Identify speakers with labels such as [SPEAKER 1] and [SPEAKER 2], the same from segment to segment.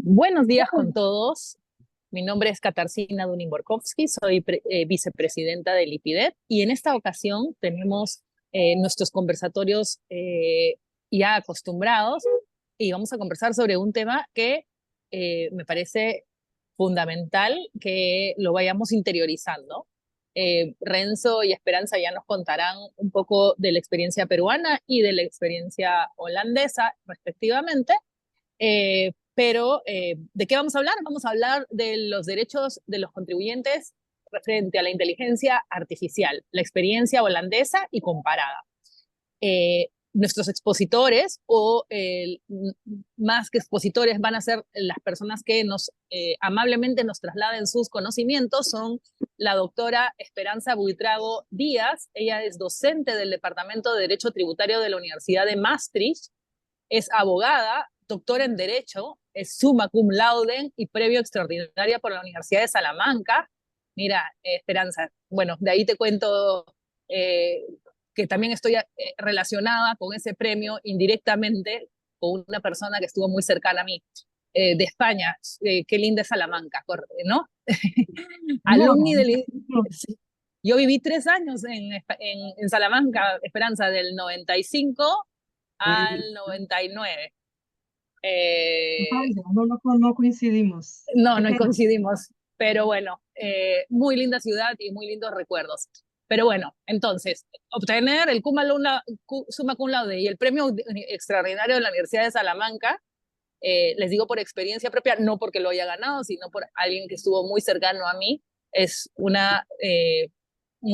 [SPEAKER 1] Buenos días con todos. Mi nombre es Katarzyna Dunin-Borkowski, soy vicepresidenta del IPIDEP y en esta ocasión tenemos nuestros conversatorios ya acostumbrados y vamos a conversar sobre un tema que me parece fundamental que lo vayamos interiorizando. Renzo y Esperanza ya nos contarán un poco de la experiencia peruana y de la experiencia holandesa, respectivamente. ¿De qué vamos a hablar? Vamos a hablar de los derechos de los contribuyentes frente a la inteligencia artificial, la experiencia holandesa y comparada. Nuestros expositores más que expositores van a ser las personas que amablemente nos trasladen sus conocimientos. Son la doctora Esperanza Buitrago Díaz. Ella es docente del Departamento de Derecho Tributario de la Universidad de Maastricht, es abogada, doctora en Derecho, es summa cum laude y premio extraordinaria por la Universidad de Salamanca. Mira, Esperanza, bueno, de ahí te cuento que también estoy relacionada con ese premio indirectamente con una persona que estuvo muy cercana a mí, de España. Qué linda es Salamanca, ¿no?
[SPEAKER 2] No,
[SPEAKER 1] Alumni del... Sí. Yo viví 3 años en Salamanca, Esperanza, del 95 al 99. Eh,
[SPEAKER 2] no coincidimos.
[SPEAKER 1] no,
[SPEAKER 2] Qué
[SPEAKER 1] no
[SPEAKER 2] pena.
[SPEAKER 1] coincidimos, pero bueno, muy linda ciudad y muy lindos recuerdos. Pero bueno, entonces, obtener el summa cum laude y el premio extraordinario de la Universidad de Salamanca, les digo por experiencia propia, no porque lo haya ganado, sino por alguien que estuvo muy cercano a mí, es un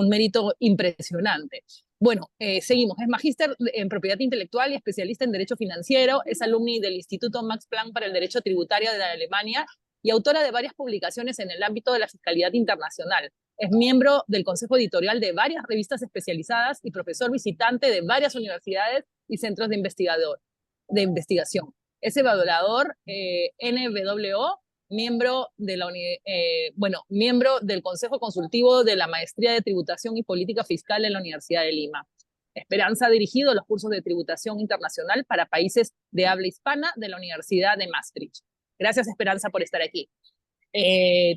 [SPEAKER 1] mérito impresionante. Bueno, seguimos. Es magíster en propiedad intelectual y especialista en derecho financiero. Es alumni del Instituto Max Planck para el Derecho Tributario de Alemania y autora de varias publicaciones en el ámbito de la fiscalidad internacional. Es miembro del consejo editorial de varias revistas especializadas y profesor visitante de varias universidades y centros de investigación. Es evaluador NWO, miembro del Consejo Consultivo de la Maestría de Tributación y Política Fiscal en la Universidad de Lima. Esperanza ha dirigido los cursos de tributación internacional para países de habla hispana de la Universidad de Maastricht. Gracias, Esperanza, por estar aquí.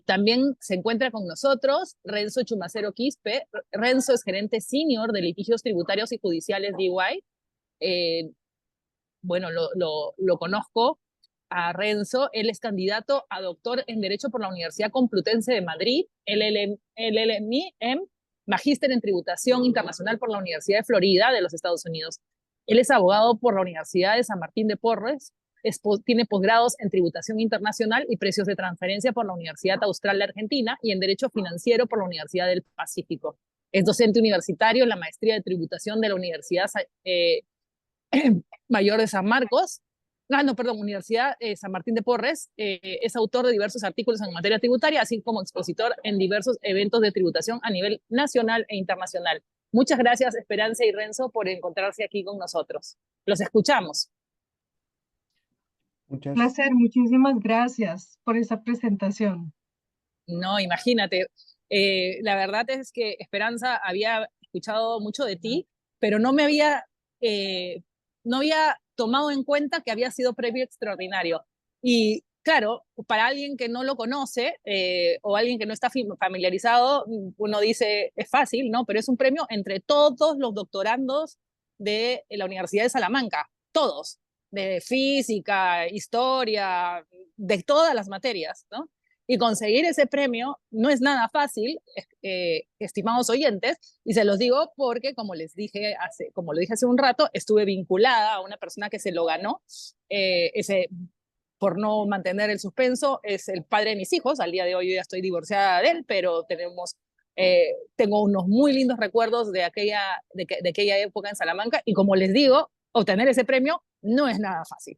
[SPEAKER 1] También se encuentra con nosotros Renzo Chumacero Quispe. Renzo es gerente senior de litigios tributarios y judiciales de EY. Bueno, lo conozco a Renzo. Él es candidato a doctor en Derecho por la Universidad Complutense de Madrid, LLM, magíster en Tributación Internacional por la Universidad de Florida de los Estados Unidos. Él es abogado por la Universidad de San Martín de Porres, tiene posgrados en Tributación Internacional y Precios de Transferencia por la Universidad Austral de Argentina y en Derecho Financiero por la Universidad del Pacífico. Es docente universitario en la Maestría de Tributación de la Universidad Mayor de San Marcos, Universidad San Martín de Porres. Es autor de diversos artículos en materia tributaria, así como expositor en diversos eventos de tributación a nivel nacional e internacional. Muchas gracias, Esperanza y Renzo, por encontrarse aquí con nosotros. Los escuchamos.
[SPEAKER 2] Muchas. Placer, muchísimas gracias por esa presentación.
[SPEAKER 1] No, imagínate. La verdad es que Esperanza había escuchado mucho de ti, pero no había tomado en cuenta que había sido premio extraordinario. Y claro, para alguien que no lo conoce o alguien que no está familiarizado, uno dice, es fácil, ¿no? Pero es un premio entre todos los doctorandos de la Universidad de Salamanca, todos, de física, historia, de todas las materias, ¿no? Y conseguir ese premio no es nada fácil, estimados oyentes, y se los digo porque, como lo dije hace un rato, estuve vinculada a una persona que se lo ganó. Por no mantener el suspenso, es el padre de mis hijos. Al día de hoy yo ya estoy divorciada de él, pero tengo unos muy lindos recuerdos de de aquella época en Salamanca, y como les digo, obtener ese premio no es nada fácil.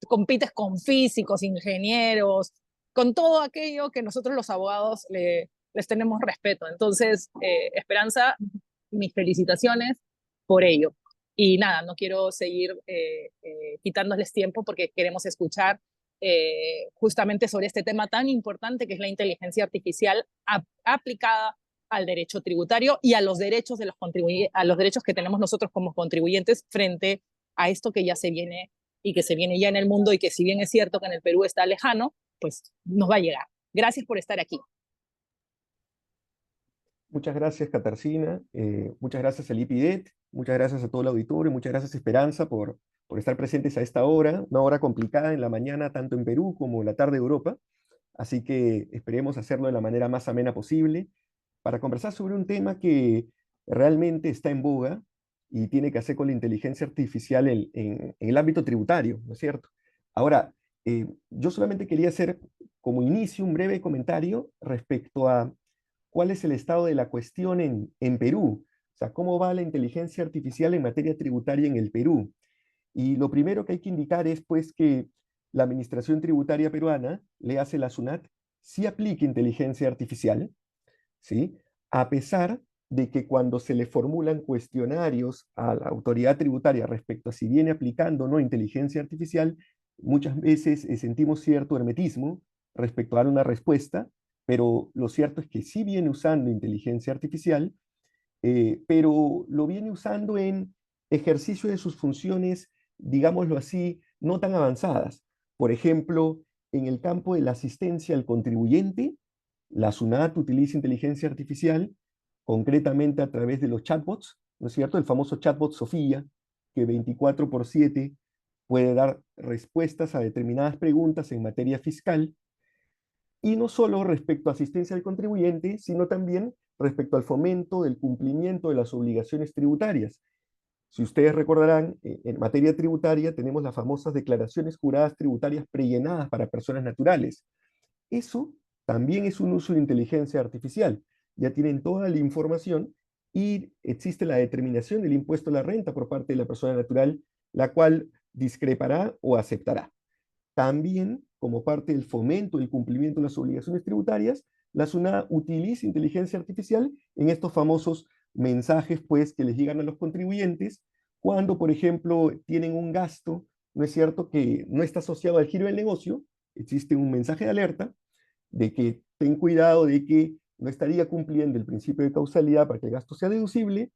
[SPEAKER 1] Compites con físicos, ingenieros, con todo aquello que nosotros los abogados les tenemos respeto. Entonces, Esperanza, mis felicitaciones por ello. Y nada, no quiero seguir quitándoles tiempo porque queremos escuchar justamente sobre este tema tan importante que es la inteligencia artificial aplicada al derecho tributario y a los derechos a los derechos que tenemos nosotros como contribuyentes frente a esto que ya se viene y que se viene ya en el mundo y que si bien es cierto que en el Perú está lejano, pues nos va a llegar. Gracias por estar aquí.
[SPEAKER 3] Muchas gracias, Katarzyna. Muchas gracias al IPIDET. Muchas gracias a todo el auditorio. Muchas gracias, Esperanza, por estar presentes a esta hora, una hora complicada en la mañana, tanto en Perú como en la tarde de Europa. Así que esperemos hacerlo de la manera más amena posible para conversar sobre un tema que realmente está en boga y tiene que hacer con la inteligencia artificial en el ámbito tributario, ¿no es cierto? Ahora, yo solamente quería hacer como inicio un breve comentario respecto a cuál es el estado de la cuestión en Perú. O sea, cómo va la inteligencia artificial en materia tributaria en el Perú. Y lo primero que hay que indicar es pues que la administración tributaria peruana, le hace la SUNAT, sí aplica inteligencia artificial, ¿sí? A pesar de que cuando se le formulan cuestionarios a la autoridad tributaria respecto a si viene aplicando o no inteligencia artificial, muchas veces sentimos cierto hermetismo respecto a dar una respuesta, pero lo cierto es que sí viene usando inteligencia artificial, pero lo viene usando en ejercicio de sus funciones, digámoslo así, no tan avanzadas. Por ejemplo, en el campo de la asistencia al contribuyente, la SUNAT utiliza inteligencia artificial, concretamente a través de los chatbots, ¿no es cierto? El famoso chatbot Sofía, que 24/7 puede dar respuestas a determinadas preguntas en materia fiscal, y no solo respecto a asistencia al contribuyente, sino también respecto al fomento del cumplimiento de las obligaciones tributarias. Si ustedes recordarán, en materia tributaria tenemos las famosas declaraciones juradas tributarias prellenadas para personas naturales. Eso también es un uso de inteligencia artificial. Ya tienen toda la información y existe la determinación del impuesto a la renta por parte de la persona natural, la cual discrepará o aceptará. También, como parte del fomento y cumplimiento de las obligaciones tributarias, la SUNAT utiliza inteligencia artificial en estos famosos mensajes pues, que les llegan a los contribuyentes cuando, por ejemplo, tienen un gasto, ¿no es cierto?, que no está asociado al giro del negocio. Existe un mensaje de alerta de que ten cuidado de que no estaría cumpliendo el principio de causalidad para que el gasto sea deducible,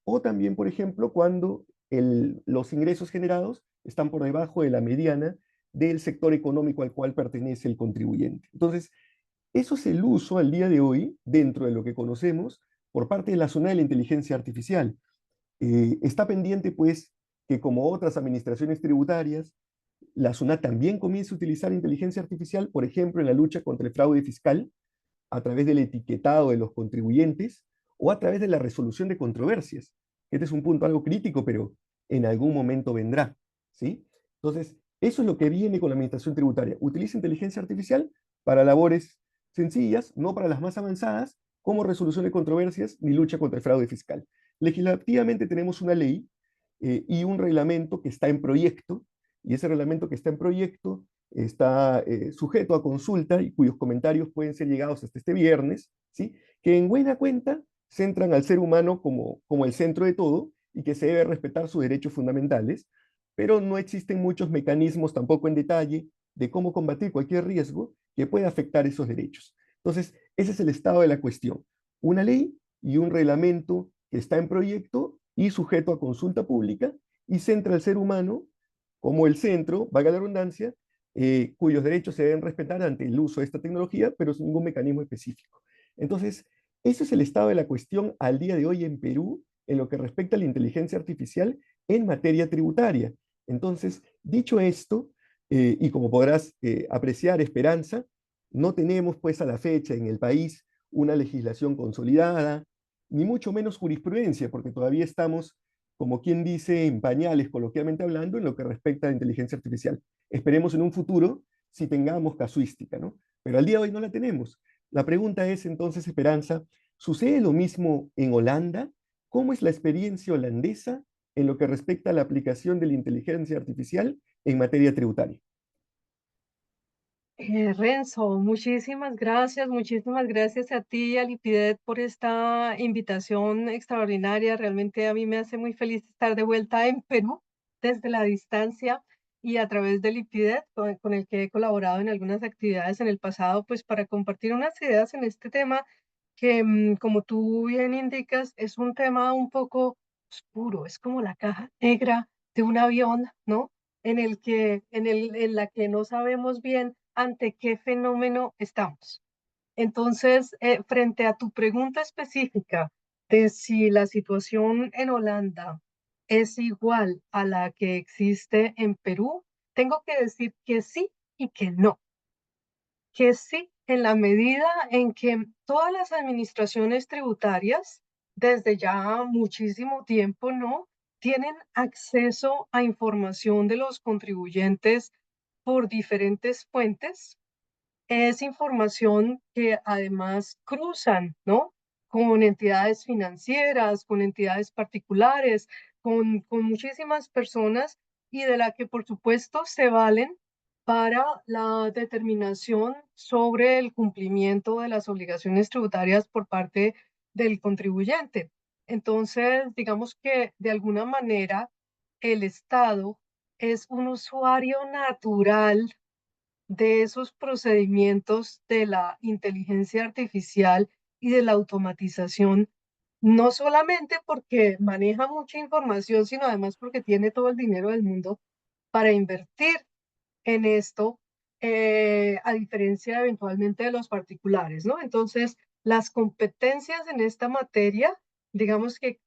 [SPEAKER 3] o también, por ejemplo, cuando los ingresos generados están por debajo de la mediana del sector económico al cual pertenece el contribuyente. Entonces, eso es el uso al día de hoy, dentro de lo que conocemos, por parte de la zona de la inteligencia artificial. Está pendiente, pues, que como otras administraciones tributarias, la SUNAT también comience a utilizar inteligencia artificial, por ejemplo, en la lucha contra el fraude fiscal, a través del etiquetado de los contribuyentes o a través de la resolución de controversias. Este es un punto algo crítico, pero en algún momento vendrá, ¿sí? Entonces, eso es lo que viene con la administración tributaria. Utiliza inteligencia artificial para labores sencillas, no para las más avanzadas, como resolución de controversias ni lucha contra el fraude fiscal. Legislativamente tenemos una ley y un reglamento que está en proyecto, y ese reglamento que está en proyecto está sujeto a consulta y cuyos comentarios pueden ser llegados hasta este viernes, ¿sí? Que en buena cuenta centran al ser humano como el centro de todo y que se debe respetar sus derechos fundamentales, pero no existen muchos mecanismos tampoco en detalle de cómo combatir cualquier riesgo que pueda afectar esos derechos. Entonces, ese es el estado de la cuestión. Una ley y un reglamento que está en proyecto y sujeto a consulta pública y centra al ser humano como el centro, valga la redundancia, cuyos derechos se deben respetar ante el uso de esta tecnología, pero sin ningún mecanismo específico. Entonces, ese es el estado de la cuestión al día de hoy en Perú en lo que respecta a la inteligencia artificial en materia tributaria. Entonces, dicho esto, y como podrás apreciar, Esperanza, no tenemos pues a la fecha en el país una legislación consolidada, ni mucho menos jurisprudencia, porque todavía estamos, como quien dice, en pañales, coloquialmente hablando, en lo que respecta a la inteligencia artificial. Esperemos en un futuro si tengamos casuística, ¿no? Pero al día de hoy no la tenemos. La pregunta es entonces, Esperanza, ¿sucede lo mismo en Holanda? ¿Cómo es la experiencia holandesa en lo que respecta a la aplicación de la inteligencia artificial en materia tributaria?
[SPEAKER 2] Renzo, muchísimas gracias a ti y a Lipidet por esta invitación extraordinaria. Realmente a mí me hace muy feliz estar de vuelta en Perú desde la distancia y a través de Lipidet, con el que he colaborado en algunas actividades en el pasado, pues para compartir unas ideas en este tema que, como tú bien indicas, es un tema un poco oscuro, es como la caja negra de un avión, ¿no? en la que no sabemos bien ante qué fenómeno estamos. Entonces, frente a tu pregunta específica de si la situación en Holanda es igual a la que existe en Perú, tengo que decir que sí y que no. Que sí, en la medida en que todas las administraciones tributarias, desde ya muchísimo tiempo, ¿no? Tienen acceso a información de los contribuyentes por diferentes fuentes. Es información que además cruzan, ¿no? Con entidades financieras, con entidades particulares, con muchísimas personas y de la que por supuesto se valen para la determinación sobre el cumplimiento de las obligaciones tributarias por parte del contribuyente. Entonces, digamos que de alguna manera el Estado es un usuario natural de esos procedimientos de la inteligencia artificial y de la automatización, no solamente porque maneja mucha información, sino además porque tiene todo el dinero del mundo para invertir en esto, a diferencia eventualmente de los particulares, ¿no? Entonces, las competencias en esta materia, digamos que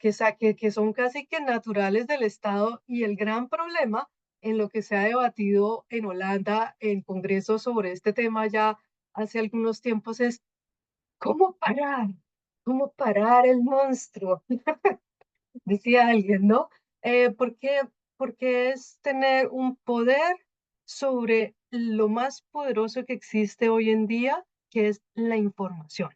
[SPEAKER 2] son casi que naturales del Estado y el gran problema en lo que se ha debatido en Holanda, en congresos sobre este tema ya hace algunos tiempos es ¿cómo parar? ¿Cómo parar el monstruo? Decía alguien, ¿no? ¿Por qué? Porque es tener un poder sobre lo más poderoso que existe hoy en día, que es la información.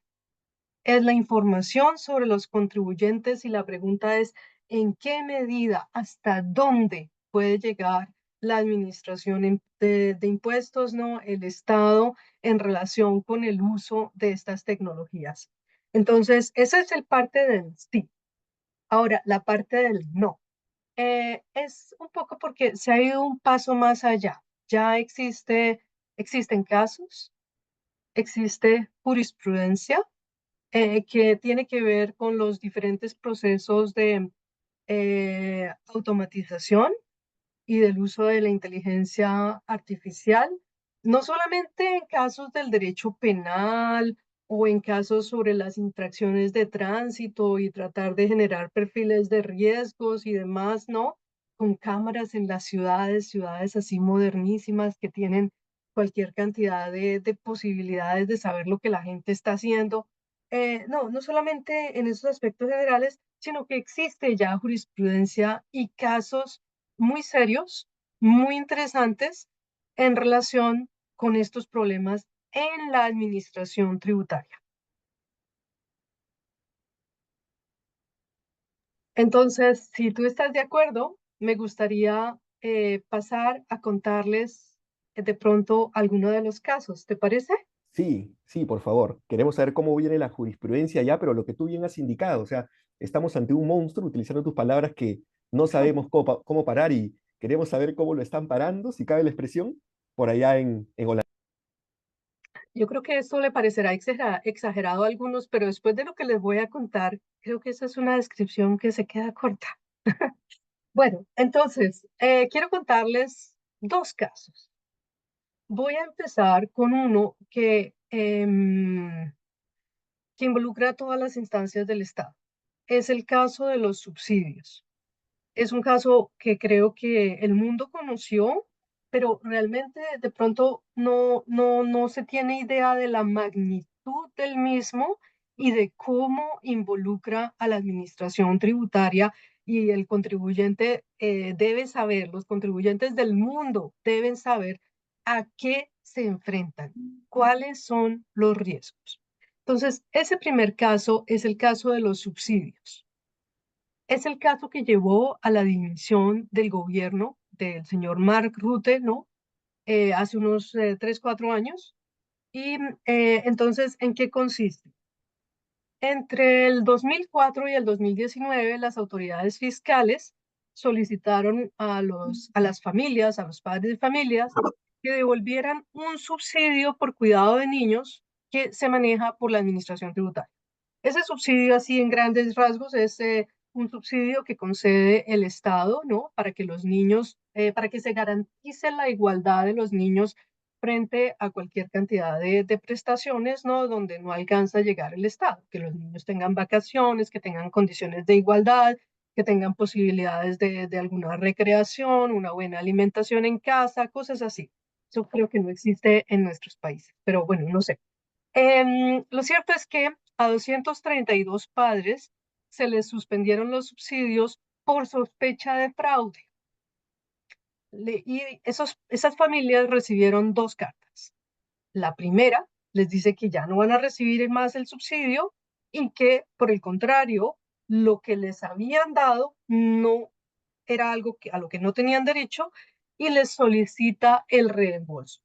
[SPEAKER 2] Es la información sobre los contribuyentes y la pregunta es, ¿en qué medida, hasta dónde puede llegar la administración de impuestos, ¿no? El Estado en relación con el uso de estas tecnologías. Entonces, esa es el parte del sí. Ahora, la parte del no. Es un poco porque se ha ido un paso más allá. Ya existen casos, existe jurisprudencia que tiene que ver con los diferentes procesos de automatización y del uso de la inteligencia artificial, no solamente en casos del derecho penal o en casos sobre las infracciones de tránsito y tratar de generar perfiles de riesgos y demás, ¿no? Con cámaras en las ciudades, ciudades así modernísimas que tienen cualquier cantidad de posibilidades de saber lo que la gente está haciendo. No, no solamente en esos aspectos generales, sino que existe ya jurisprudencia y casos muy serios, muy interesantes en relación con estos problemas en la administración tributaria. Entonces, si tú estás de acuerdo, me gustaría pasar a contarles de pronto alguno de los casos. ¿Te parece?
[SPEAKER 3] Sí, sí, por favor. Queremos saber cómo viene la jurisprudencia ya, pero lo que tú bien has indicado, o sea, estamos ante un monstruo, utilizando tus palabras, que no sabemos cómo parar y queremos saber cómo lo están parando, si cabe la expresión, por allá en Holanda.
[SPEAKER 2] Yo creo que esto le parecerá exagerado a algunos, pero después de lo que les voy a contar, creo que esa es una descripción que se queda corta. Bueno, entonces, quiero contarles dos casos. Voy a empezar con uno que involucra a todas las instancias del Estado. Es el caso de los subsidios. Es un caso que creo que el mundo conoció, pero realmente de pronto no se tiene idea de la magnitud del mismo y de cómo involucra a la administración tributaria y el contribuyente debe saber, los contribuyentes del mundo deben saber a qué se enfrentan, cuáles son los riesgos. Entonces, ese primer caso es el caso de los subsidios. Es el caso que llevó a la dimisión del gobierno del señor Mark Rutte, ¿no? Hace unos 3, 4 años. Y entonces, ¿en qué consiste? Entre el 2004 y el 2019, las autoridades fiscales solicitaron a las familias, a los padres de familias, que devolvieran un subsidio por cuidado de niños que se maneja por la administración tributaria. Ese subsidio, así en grandes rasgos, es un subsidio que concede el Estado, ¿no? Para que los niños, para que se garantice la igualdad de los niños frente a cualquier cantidad de prestaciones, ¿no? Donde no alcanza a llegar el Estado, que los niños tengan vacaciones, que tengan condiciones de igualdad, que tengan posibilidades de alguna recreación, una buena alimentación en casa, cosas así. Eso creo que no existe en nuestros países, pero bueno, no sé. Lo cierto es que a 232 padres se les suspendieron los subsidios por sospecha de fraude. Y esas familias recibieron dos cartas. La primera les dice que ya no van a recibir más el subsidio y que, por el contrario, lo que les habían dado no era algo a lo que no tenían derecho y les solicita el reembolso.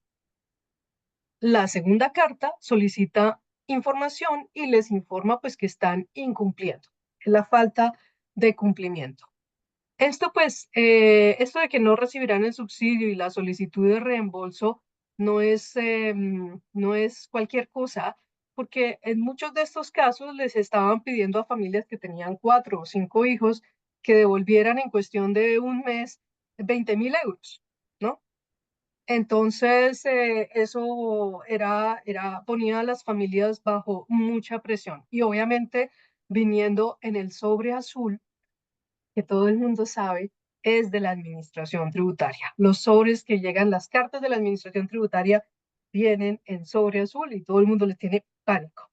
[SPEAKER 2] La segunda carta solicita información y les informa pues que están incumpliendo, la falta de cumplimiento. Esto pues, esto de que no recibirán el subsidio y la solicitud de reembolso no es cualquier cosa, porque en muchos de estos casos les estaban pidiendo a familias que tenían 4 o 5 hijos que devolvieran en cuestión de un mes 20.000 euros, ¿no? Entonces, eso ponía a las familias bajo mucha presión. Y obviamente, viniendo en el sobre azul, que todo el mundo sabe, es de la administración tributaria. Los sobres que llegan, las cartas de la administración tributaria, vienen en sobre azul y todo el mundo les tiene pánico.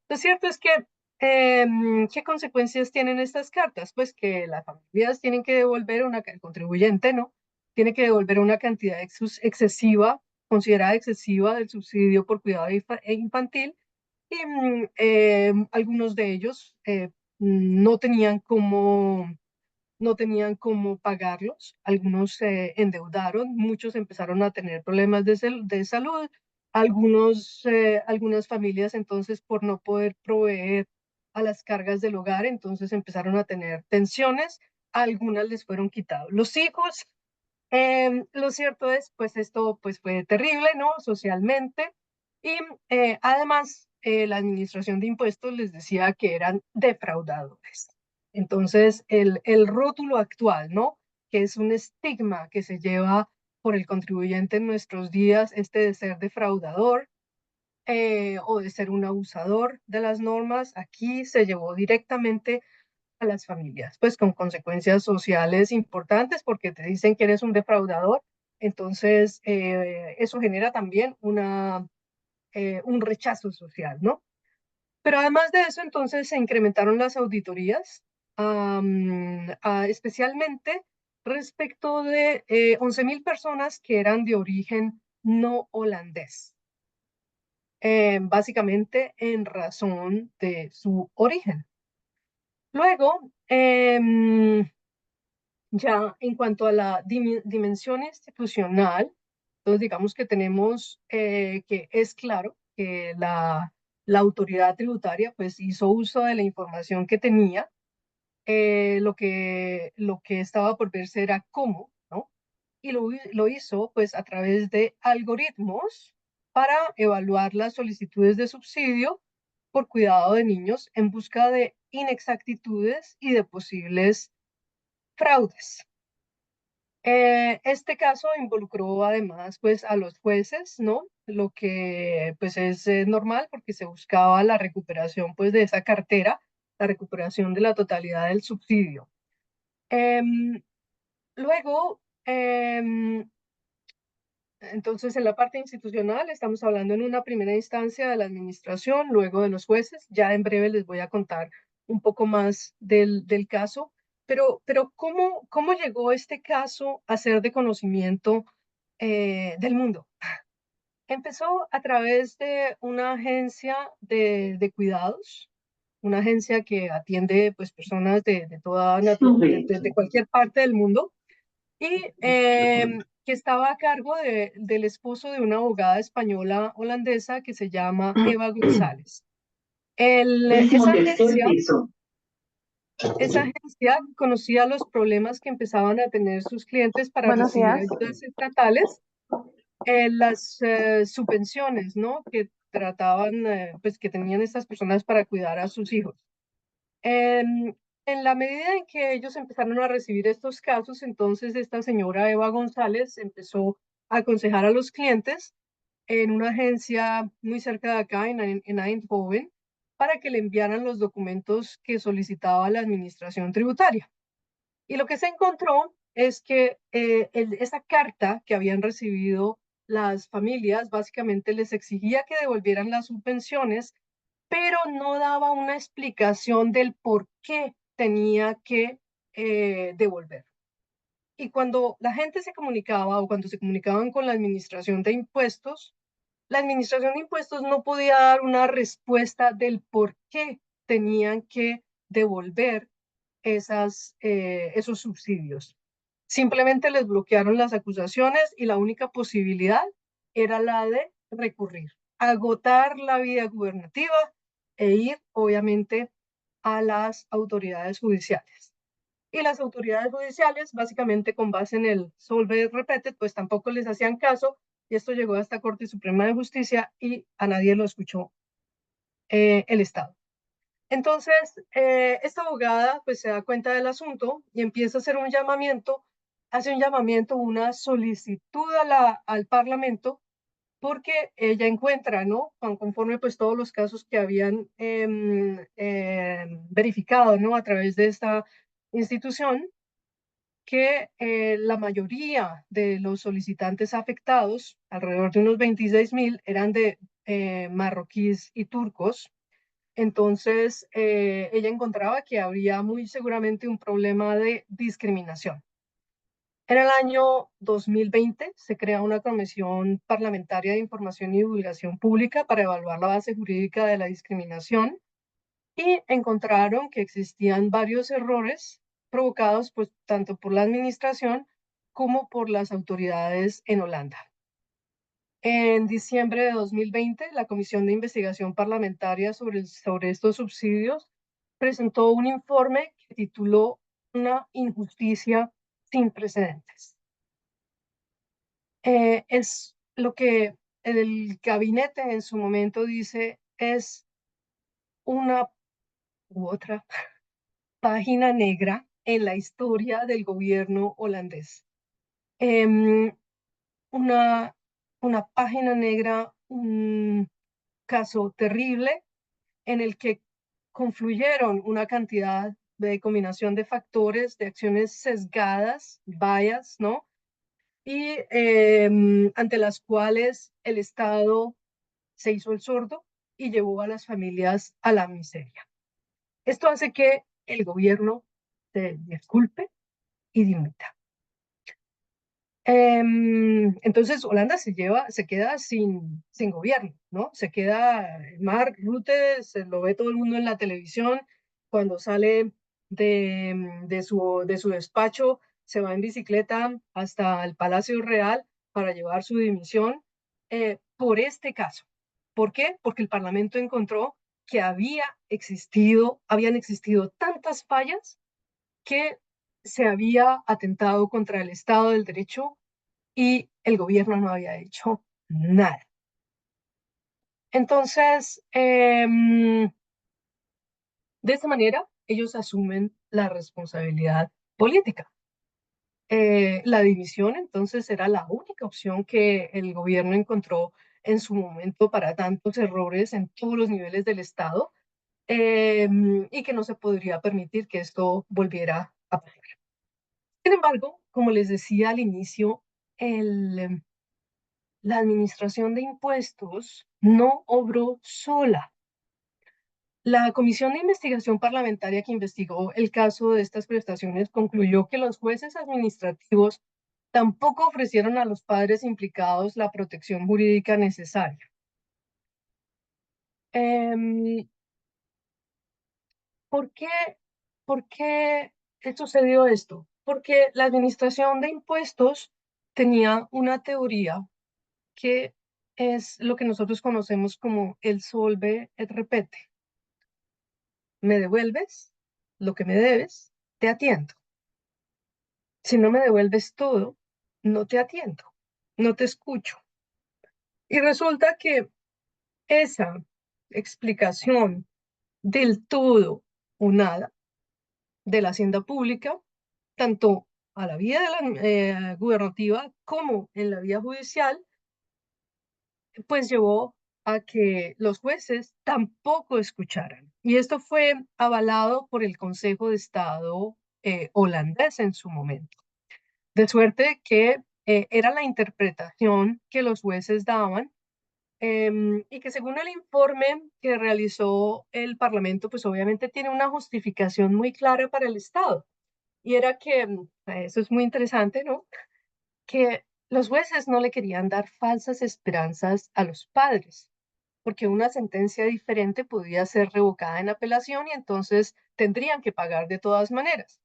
[SPEAKER 2] Lo cierto es que, ¿qué consecuencias tienen estas cartas? Pues que las familias tienen que devolver el contribuyente, ¿no? Tiene que devolver una cantidad excesiva, considerada excesiva del subsidio por cuidado infantil, y algunos de ellos no tenían cómo pagarlos, algunos se endeudaron, muchos empezaron a tener problemas de salud, algunas familias entonces por no poder proveer a las cargas del hogar, entonces empezaron a tener tensiones, algunas les fueron quitados los hijos. Lo cierto es, pues esto pues fue terrible, ¿no? Socialmente. Y además, la administración de impuestos les decía que eran defraudadores. Entonces, el rótulo actual, ¿no? Que es un estigma que se lleva por el contribuyente en nuestros días, este de ser defraudador o de ser un abusador de las normas, aquí se llevó directamente a las familias, pues con consecuencias sociales importantes porque te dicen que eres un defraudador, entonces eso genera también un rechazo social, ¿no? Pero además de eso, entonces se incrementaron las auditorías, especialmente respecto de 11.000 personas que eran de origen no holandés, básicamente en razón de su origen. Luego, ya en cuanto a la dimensión institucional, entonces digamos que tenemos que es claro que la autoridad tributaria pues hizo uso de la información que tenía, lo que estaba por verse era cómo, ¿no? Y lo hizo pues a través de algoritmos para evaluar las solicitudes de subsidio por cuidado de niños en busca de inexactitudes y de posibles fraudes. Este caso involucró además pues a los jueces, ¿no? Lo que pues es normal porque se buscaba la recuperación pues de esa cartera, la recuperación de la totalidad del subsidio. Luego, entonces en la parte institucional estamos hablando en una primera instancia de la administración, luego de los jueces. Ya en breve les voy a contar un poco más del caso. Pero ¿cómo llegó este caso a ser de conocimiento del mundo? Empezó a través de una agencia de cuidados, una agencia que atiende pues, personas de cualquier parte del mundo y que estaba a cargo del esposo de una abogada española holandesa que se llama Eva González. Esa agencia conocía los problemas que empezaban a tener sus clientes para
[SPEAKER 4] Buenos
[SPEAKER 2] recibir
[SPEAKER 4] días.
[SPEAKER 2] ayudas estatales, las subvenciones, ¿no? Que trataban, pues que tenían estas personas para cuidar a sus hijos. En la medida en que ellos empezaron a recibir estos casos, entonces esta señora Eva González empezó a aconsejar a los clientes en una agencia muy cerca de acá, en Eindhoven, para que le enviaran los documentos que solicitaba la administración tributaria. Y lo que se encontró es que esa carta que habían recibido las familias básicamente les exigía que devolvieran las subvenciones, pero no daba una explicación del por qué tenía que devolver. Y cuando la gente se comunicaba o cuando se comunicaban con la administración de impuestos, la administración de impuestos no podía dar una respuesta del por qué tenían que devolver esos subsidios. Simplemente les bloquearon las acusaciones y la única posibilidad era la de recurrir, agotar la vía gubernativa e ir, obviamente, a las autoridades judiciales. Y las autoridades judiciales, básicamente con base en el solve repete, pues tampoco les hacían caso y esto llegó hasta Corte Suprema de Justicia y a nadie lo escuchó el Estado. Entonces, esta abogada pues se da cuenta del asunto y empieza a hacer un llamamiento, hace un llamamiento, una solicitud al Parlamento, porque ella encuentra, ¿no? Conforme pues todos los casos que habían verificado, ¿no? A través de esta institución, que la mayoría de los solicitantes afectados, alrededor de unos 26.000, eran de marroquíes y turcos. Entonces, ella encontraba que habría muy seguramente un problema de discriminación. En el año 2020 se crea una comisión parlamentaria de información y divulgación pública para evaluar la base jurídica de la discriminación y encontraron que existían varios errores provocados pues, tanto por la administración como por las autoridades en Holanda. En diciembre de 2020, la Comisión de Investigación Parlamentaria sobre estos subsidios presentó un informe que tituló Una injusticia sin precedentes. Es lo que el gabinete en su momento dice es una u otra página negra en la historia del gobierno holandés. Em, una, una página negra, un caso terrible en el que confluyeron una cantidad de combinación de factores, de acciones sesgadas, bias, ¿no? Y ante las cuales el Estado se hizo el sordo y llevó a las familias a la miseria. Esto hace que el gobierno se disculpe y dimita. Entonces Holanda se queda sin gobierno, ¿no? Se queda Mark Rutte, se lo ve todo el mundo en la televisión, cuando sale de su despacho, se va en bicicleta hasta el Palacio Real para llevar su dimisión por este caso. ¿Por qué? Porque el Parlamento encontró que habían existido tantas fallas que se había atentado contra el Estado del Derecho y el gobierno no había hecho nada. Entonces, de esa manera, ellos asumen la responsabilidad política. La división, entonces, era la única opción que el gobierno encontró en su momento para tantos errores en todos los niveles del Estado y que no se podría permitir que esto volviera a pasar. Sin embargo, como les decía al inicio, la administración de impuestos no obró sola. La Comisión de Investigación Parlamentaria que investigó el caso de estas prestaciones concluyó que los jueces administrativos tampoco ofrecieron a los padres implicados la protección jurídica necesaria. ¿Por qué sucedió esto? Porque la administración de impuestos tenía una teoría que es lo que nosotros conocemos como el solve et repete. Me devuelves lo que me debes, te atiendo. Si no me devuelves todo, no te atiendo, no te escucho. Y resulta que esa explicación del todo o nada de la hacienda pública, tanto a la vía de la, gubernativa como en la vía judicial, pues llevó a que los jueces tampoco escucharan. Y esto fue avalado por el Consejo de Estado holandés en su momento. De suerte que era la interpretación que los jueces daban, y que según el informe que realizó el Parlamento, pues obviamente tiene una justificación muy clara para el Estado. Y era que, eso es muy interesante, ¿no? Que los jueces no le querían dar falsas esperanzas a los padres, porque una sentencia diferente podía ser revocada en apelación y entonces tendrían que pagar de todas maneras.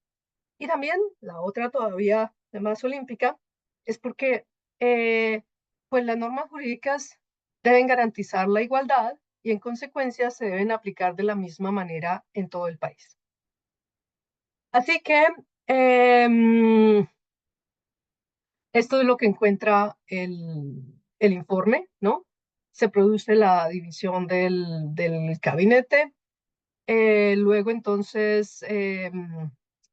[SPEAKER 2] Y también la otra todavía más olímpica es porque pues las normas jurídicas deben garantizar la igualdad y en consecuencia se deben aplicar de la misma manera en todo el país. Así que esto es lo que encuentra el informe, ¿no? Se produce la división del gabinete. Luego entonces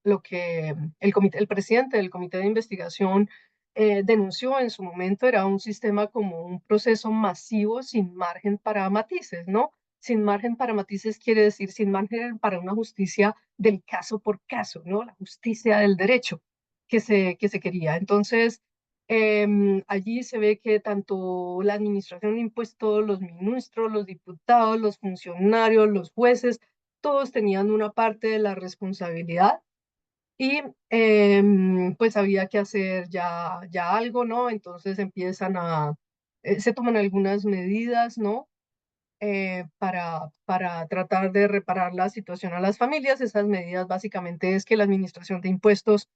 [SPEAKER 2] lo que el presidente del comité de investigación denunció en su momento era un sistema como un proceso masivo sin margen para matices, ¿no? Sin margen para matices quiere decir sin margen para una justicia del caso por caso, ¿no? La justicia del derecho que se quería. Entonces, allí se ve que tanto la administración de impuestos, los ministros, los diputados, los funcionarios, los jueces, todos tenían una parte de la responsabilidad y pues había que hacer ya algo, ¿no? Entonces se toman algunas medidas, ¿no? Para tratar de reparar la situación a las familias. Esas medidas básicamente es que la administración de impuestos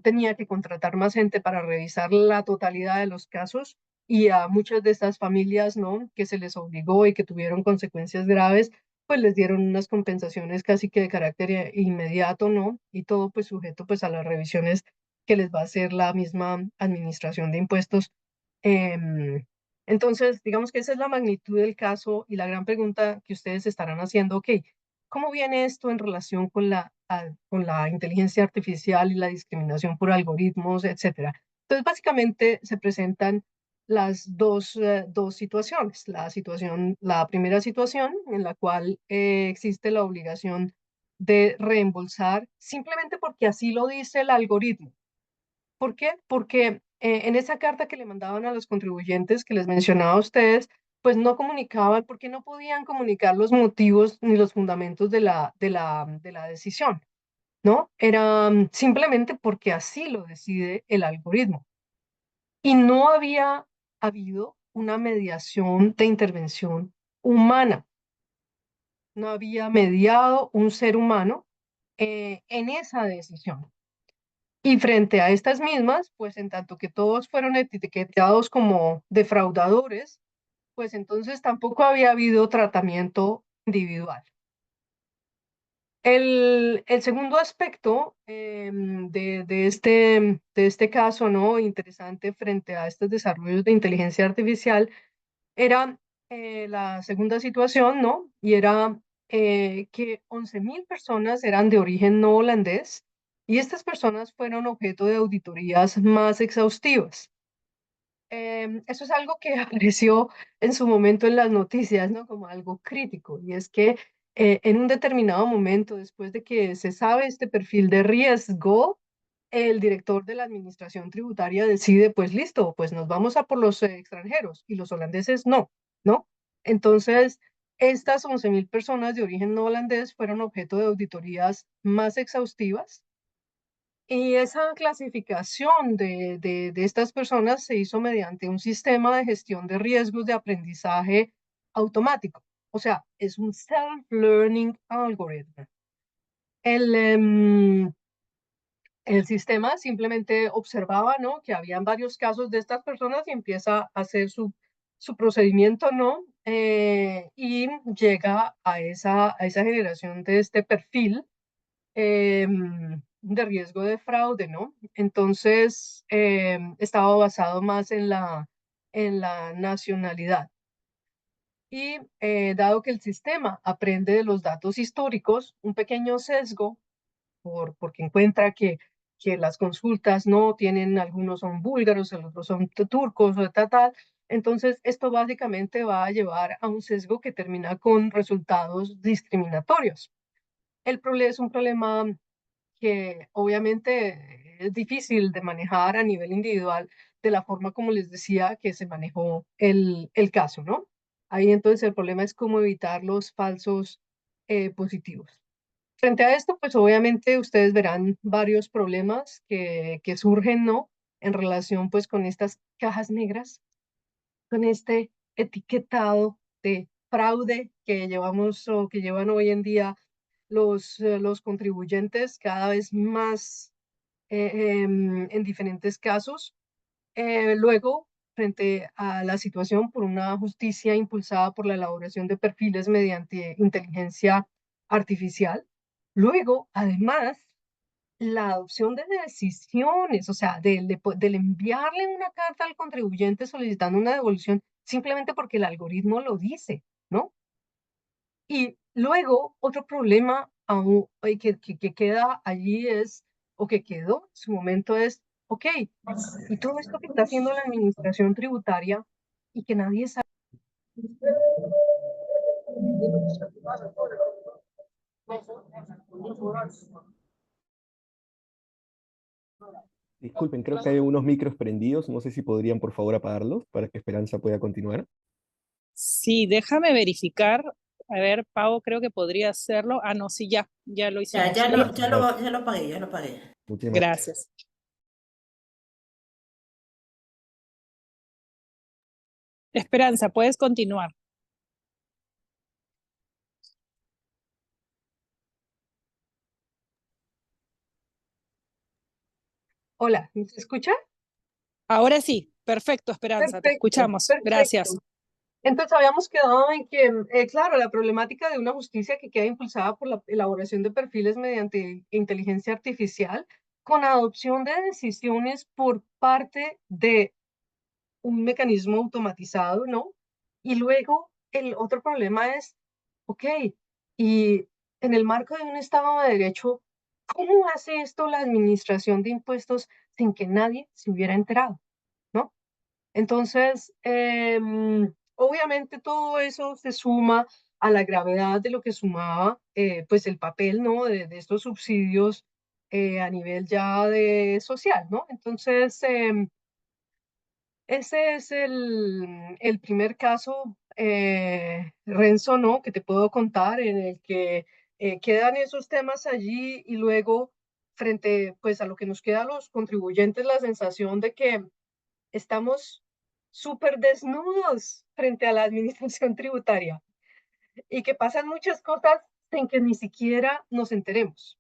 [SPEAKER 2] tenía que contratar más gente para revisar la totalidad de los casos y a muchas de estas familias, ¿no? Que se les obligó y que tuvieron consecuencias graves, pues les dieron unas compensaciones casi que de carácter inmediato, ¿no? Y todo pues sujeto pues a las revisiones que les va a hacer la misma administración de impuestos. Em, entonces, digamos que esa es la magnitud del caso y la gran pregunta que ustedes estarán haciendo, ok, ¿cómo viene esto en relación con la inteligencia artificial y la discriminación por algoritmos, etcétera? Entonces, básicamente se presentan las dos situaciones. La primera situación en la cual existe la obligación de reembolsar simplemente porque así lo dice el algoritmo. ¿Por qué? Porque en esa carta que le mandaban a los contribuyentes que les mencionaba a ustedes, pues no comunicaban, porque no podían comunicar los motivos ni los fundamentos de la decisión, ¿no? Era simplemente porque así lo decide el algoritmo. Y no había habido una mediación de intervención humana. No había mediado un ser humano en esa decisión. Y frente a estas mismas, pues en tanto que todos fueron etiquetados como defraudadores, pues entonces tampoco había habido tratamiento individual. El segundo aspecto de este caso, ¿no? Interesante frente a estos desarrollos de inteligencia artificial era la segunda situación, ¿no? Y era que 11.000 personas eran de origen no holandés y estas personas fueron objeto de auditorías más exhaustivas. Eso es algo que apareció en su momento en las noticias, ¿no? Como algo crítico, y es que en un determinado momento, después de que se sabe este perfil de riesgo, el director de la administración tributaria decide, pues listo, pues nos vamos a por los extranjeros y los holandeses no, ¿no? Entonces, estas 11.000 personas de origen no holandés fueron objeto de auditorías más exhaustivas y esa clasificación de estas personas se hizo mediante un sistema de gestión de riesgos de aprendizaje automático. O sea, es un self-learning algorithm. El, em, el sistema simplemente observaba, ¿no? Que habían varios casos de estas personas y empieza a hacer su procedimiento, ¿no? Y llega a esa generación de este perfil de riesgo de fraude, ¿no? Entonces, estaba basado más en la nacionalidad. Y dado que el sistema aprende de los datos históricos, un pequeño sesgo porque encuentra que las consultas no tienen, algunos son búlgaros, el otros son turcos o tal. Entonces, esto básicamente va a llevar a un sesgo que termina con resultados discriminatorios. El problema es un problema que obviamente es difícil de manejar a nivel individual de la forma como les decía que se manejó el caso, ¿no? Ahí entonces el problema es cómo evitar los falsos positivos. Frente a esto, pues obviamente ustedes verán varios problemas que surgen, ¿no? En relación pues con estas cajas negras, con este etiquetado de fraude que llevamos o que llevan hoy en día los contribuyentes cada vez más en diferentes casos. Luego, frente a la situación por una justicia impulsada por la elaboración de perfiles mediante inteligencia artificial. Luego, además, la adopción de decisiones, o sea, del enviarle una carta al contribuyente solicitando una devolución simplemente porque el algoritmo lo dice, ¿no? Y luego, otro problema aún, que queda allí es, o que quedó en su momento es, ok, y todo esto que está haciendo la administración tributaria y que nadie sabe.
[SPEAKER 3] Disculpen, creo que hay unos micros prendidos. No sé si podrían, por favor, apagarlos para que Esperanza pueda continuar.
[SPEAKER 1] Sí, déjame verificar. A ver, Pau, creo que podría hacerlo. Ah, no, sí, ya lo
[SPEAKER 4] Ya,
[SPEAKER 1] hicimos. ¿Sí?
[SPEAKER 3] Gracias.
[SPEAKER 4] ya lo pagué, ya lo pagué.
[SPEAKER 3] Muchísimas gracias.
[SPEAKER 1] Gracias. Esperanza, puedes continuar.
[SPEAKER 2] Hola, ¿me se escucha?
[SPEAKER 1] Ahora sí, perfecto, Esperanza, te
[SPEAKER 2] Perfecto,
[SPEAKER 1] escuchamos. Gracias.
[SPEAKER 2] perfecto. Entonces habíamos quedado en que, claro, la problemática de una justicia que queda impulsada por la elaboración de perfiles mediante inteligencia artificial con adopción de decisiones por parte de un mecanismo automatizado, ¿no? Y luego el otro problema es, ok, y en el marco de un Estado de Derecho, ¿cómo hace esto la administración de impuestos sin que nadie se hubiera enterado, ¿no? Entonces, obviamente todo eso se suma a la gravedad de lo que sumaba, pues el papel, ¿no? De estos subsidios a nivel ya de social, ¿no? Entonces, ese es el primer caso, Renzo, ¿no? Que te puedo contar en el que quedan esos temas allí y luego frente pues a lo que nos queda a los contribuyentes la sensación de que estamos súper desnudos frente a la administración tributaria y que pasan muchas cosas sin que ni siquiera nos enteremos,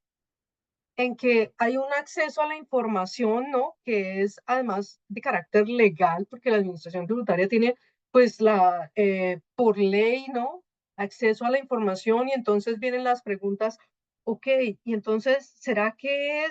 [SPEAKER 2] en que hay un acceso a la información, ¿no? Que es además de carácter legal, porque la administración tributaria tiene, pues, por ley, ¿no? Acceso a la información y entonces vienen las preguntas, ok, y entonces, ¿será que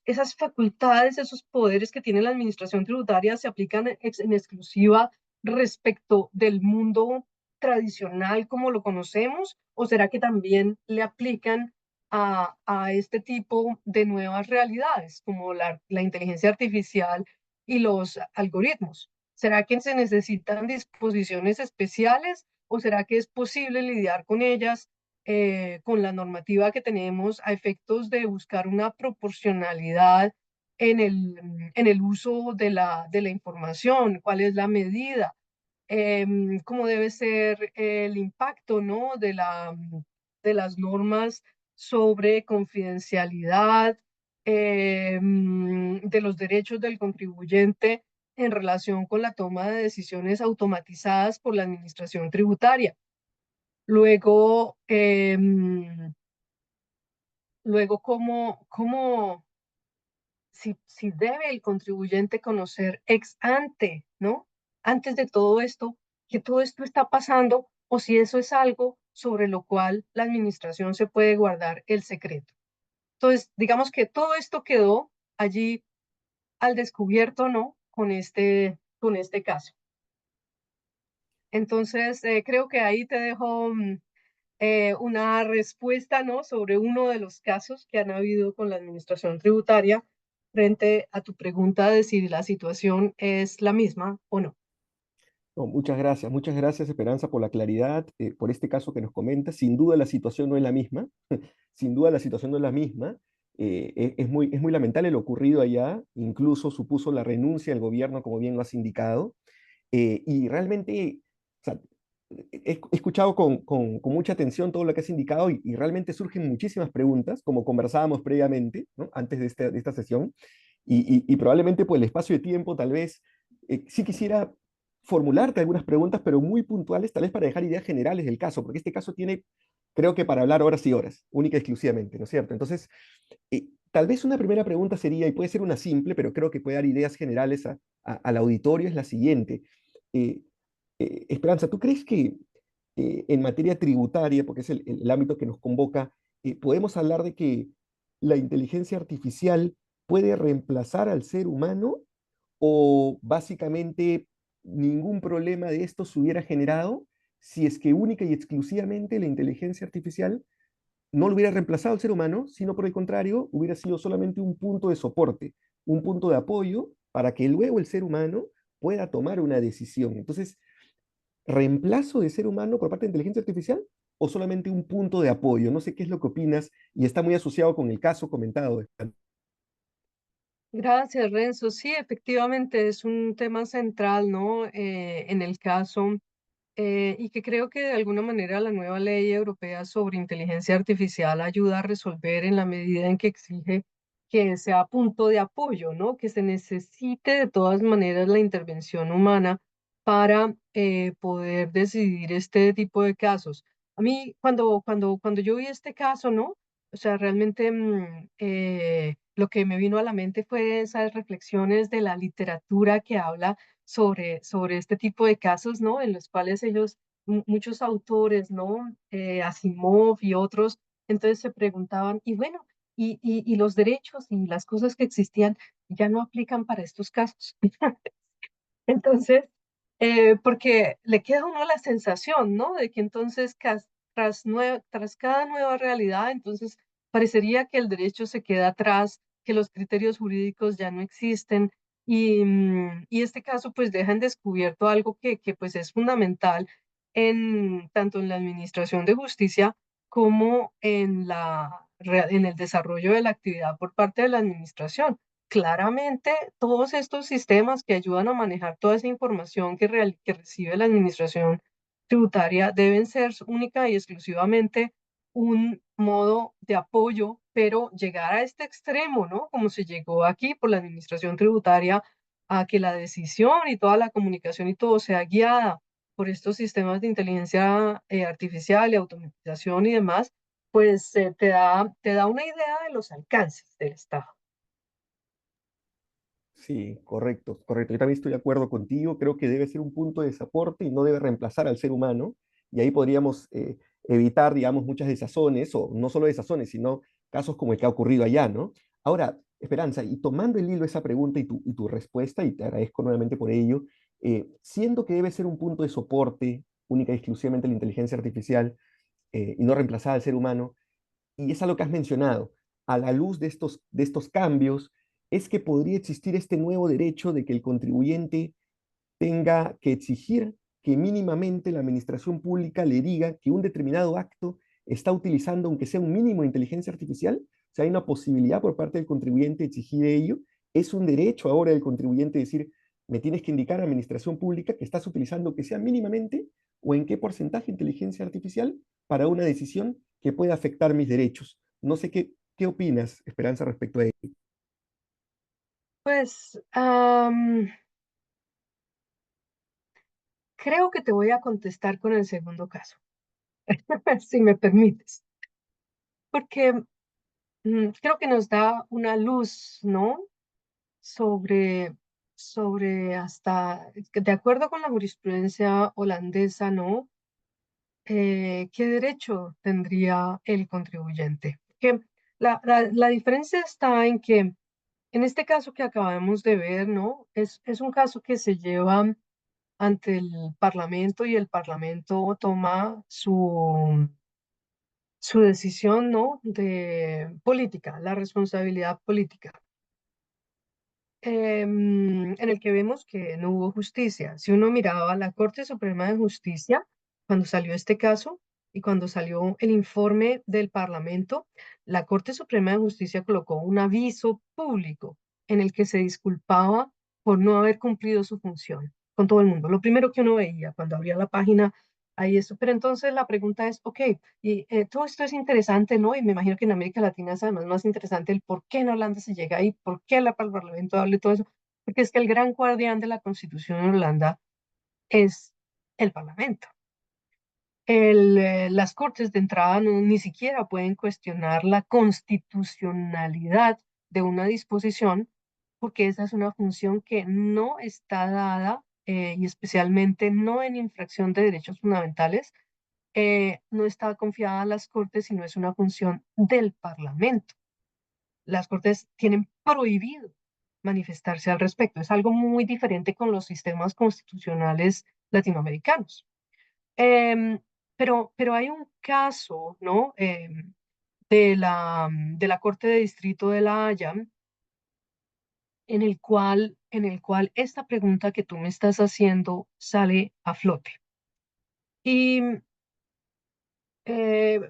[SPEAKER 2] esas facultades, esos poderes que tiene la administración tributaria se aplican en exclusiva respecto del mundo tradicional como lo conocemos? ¿O será que también le aplican a este tipo de nuevas realidades, como la inteligencia artificial y los algoritmos? ¿Será que se necesitan disposiciones especiales o será que es posible lidiar con ellas con la normativa que tenemos a efectos de buscar una proporcionalidad en el uso de la información? ¿Cuál es la medida? Cómo debe ser el impacto, ¿no? De las normas sobre confidencialidad, de los derechos del contribuyente en relación con la toma de decisiones automatizadas por la administración tributaria. Luego, luego si debe el contribuyente conocer ex ante, ¿no? Antes de todo esto, que todo esto está pasando, o si eso es algo sobre lo cual la administración se puede guardar el secreto. Entonces, digamos que todo esto quedó allí al descubierto, ¿no? Con este caso. Entonces, creo que ahí te dejo una respuesta, ¿no?, sobre uno de los casos que han habido con la administración tributaria frente a tu pregunta de si la situación es la misma o no.
[SPEAKER 3] No, muchas gracias Esperanza por la claridad, por este caso que nos comentas. Sin duda la situación no es la misma, sin duda la situación no es la misma. Es muy lamentable lo ocurrido allá, incluso supuso la renuncia del gobierno, como bien lo has indicado. Y realmente, o sea, he escuchado con mucha atención todo lo que has indicado y realmente surgen muchísimas preguntas, como conversábamos previamente, ¿no? Antes de esta sesión, y probablemente por el espacio de tiempo, tal vez, sí quisiera formularte algunas preguntas, pero muy puntuales, tal vez para dejar ideas generales del caso, porque este caso tiene, creo que para hablar horas y horas, única y exclusivamente, ¿no es cierto? Entonces, tal vez una primera pregunta sería, y puede ser una simple, pero creo que puede dar ideas generales al auditorio, es la siguiente. Eh, Esperanza, ¿tú crees que en materia tributaria, porque es el ámbito que nos convoca, podemos hablar de que la inteligencia artificial puede reemplazar al ser humano o básicamente ningún problema de esto se hubiera generado si es que única y exclusivamente la inteligencia artificial no lo hubiera reemplazado al ser humano, sino por el contrario, hubiera sido solamente un punto de soporte, un punto de apoyo para que luego el ser humano pueda tomar una decisión? Entonces, ¿reemplazo de ser humano por parte de inteligencia artificial o solamente un punto de apoyo? No sé qué es lo que opinas y está muy asociado con el caso comentado.
[SPEAKER 2] Gracias, Renzo. Sí, efectivamente es un tema central, ¿no?, en el caso, y que creo que de alguna manera la nueva ley europea sobre inteligencia artificial ayuda a resolver en la medida en que exige que sea punto de apoyo, ¿no? Que se necesite de todas maneras la intervención humana para poder decidir este tipo de casos. A mí, cuando yo vi este caso, ¿no? O sea, realmente lo que me vino a la mente fue esas reflexiones de la literatura que habla sobre este tipo de casos, ¿no? En los cuales ellos, muchos autores, ¿no? Asimov y otros, entonces se preguntaban, y bueno, y los derechos y las cosas que existían ya no aplican para estos casos. Entonces, porque le queda a uno la sensación, ¿no? De que entonces tras cada nueva realidad, entonces parecería que el derecho se queda atrás, que los criterios jurídicos ya no existen y este caso pues deja en descubierto algo que pues es fundamental tanto en la administración de justicia como en el desarrollo de la actividad por parte de la administración. Claramente, todos estos sistemas que ayudan a manejar toda esa información que recibe la administración tributaria deben ser única y exclusivamente un modo de apoyo, pero llegar a este extremo, ¿no? Como se llegó aquí por la administración tributaria, a que la decisión y toda la comunicación y todo sea guiada por estos sistemas de inteligencia artificial y automatización y demás, pues te da una idea de los alcances del Estado.
[SPEAKER 3] Sí, correcto, correcto. Yo también estoy de acuerdo contigo. Creo que debe ser un punto de soporte y no debe reemplazar al ser humano. Y ahí podríamos evitar, digamos, muchas desazones, o no solo desazones, sino casos como el que ha ocurrido allá, ¿no? Ahora, Esperanza, y tomando el hilo de esa pregunta y tu respuesta, y te agradezco nuevamente por ello, siendo que debe ser un punto de soporte única y exclusivamente la inteligencia artificial y no reemplazar al ser humano, y es algo que has mencionado, a la luz de estos cambios, es que podría existir este nuevo derecho de que el contribuyente tenga que exigir que mínimamente la administración pública le diga que un determinado acto está utilizando, aunque sea un mínimo de inteligencia artificial. O sea, hay una posibilidad por parte del contribuyente de exigir ello. Es un derecho ahora del contribuyente decir, me tienes que indicar a la administración pública que estás utilizando, que sea mínimamente o en qué porcentaje de inteligencia artificial para una decisión que pueda afectar mis derechos. No sé qué opinas, Esperanza, respecto a ello.
[SPEAKER 2] Pues creo que te voy a contestar con el segundo caso, si me permites, porque creo que nos da una luz, ¿no? Sobre, sobre hasta, de acuerdo con la jurisprudencia holandesa, ¿no? ¿Qué derecho tendría el contribuyente? Que la diferencia está en que en este caso que acabamos de ver, ¿no? Es un caso que se lleva ante el Parlamento y el Parlamento toma su decisión, ¿no? De política, la responsabilidad política, en el que vemos que no hubo justicia. Si uno miraba la Corte Suprema de Justicia, cuando salió este caso y cuando salió el informe del Parlamento, la Corte Suprema de Justicia colocó un aviso público en el que se disculpaba por no haber cumplido su función con todo el mundo. Lo primero que uno veía cuando abría la página, ahí eso. Pero entonces la pregunta es, ok, y todo esto es interesante, ¿no? Y me imagino que en América Latina es además más interesante el por qué en Holanda se llega ahí, por qué el Parlamento habla y todo eso, porque es que el gran guardián de la Constitución en Holanda es el Parlamento. Las cortes de entrada ni siquiera pueden cuestionar la constitucionalidad de una disposición, porque esa es una función que no está dada, y especialmente no en infracción de derechos fundamentales, no está confiada a las cortes, sino es una función del Parlamento. Las cortes tienen prohibido manifestarse al respecto. Es algo muy diferente con los sistemas constitucionales latinoamericanos. Em, pero hay un caso, ¿no? De la Corte de Distrito de La Haya, en el cual esta pregunta que tú me estás haciendo sale a flote. Y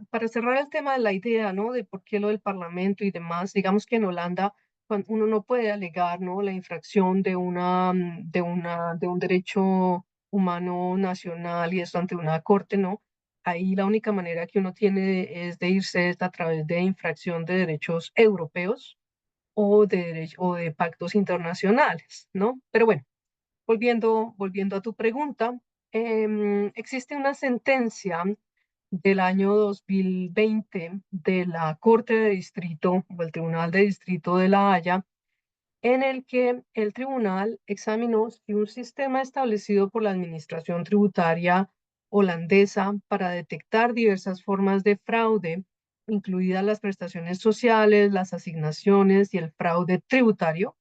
[SPEAKER 2] para cerrar el tema de la idea, ¿no? De por qué lo del Parlamento y demás, digamos que en Holanda uno no puede alegar, ¿no? La infracción de un derecho humano nacional y esto ante una corte, ¿no? Ahí la única manera que uno tiene es de irse a través de infracción de derechos europeos o de pactos internacionales, ¿no? Pero bueno, volviendo a tu pregunta, existe una sentencia del año 2020 de la Corte de Distrito o el Tribunal de Distrito de La Haya, en el que el tribunal examinó si un sistema establecido por la Administración Tributaria holandesa para detectar diversas formas de fraude, incluidas las prestaciones sociales, las asignaciones y el fraude tributario,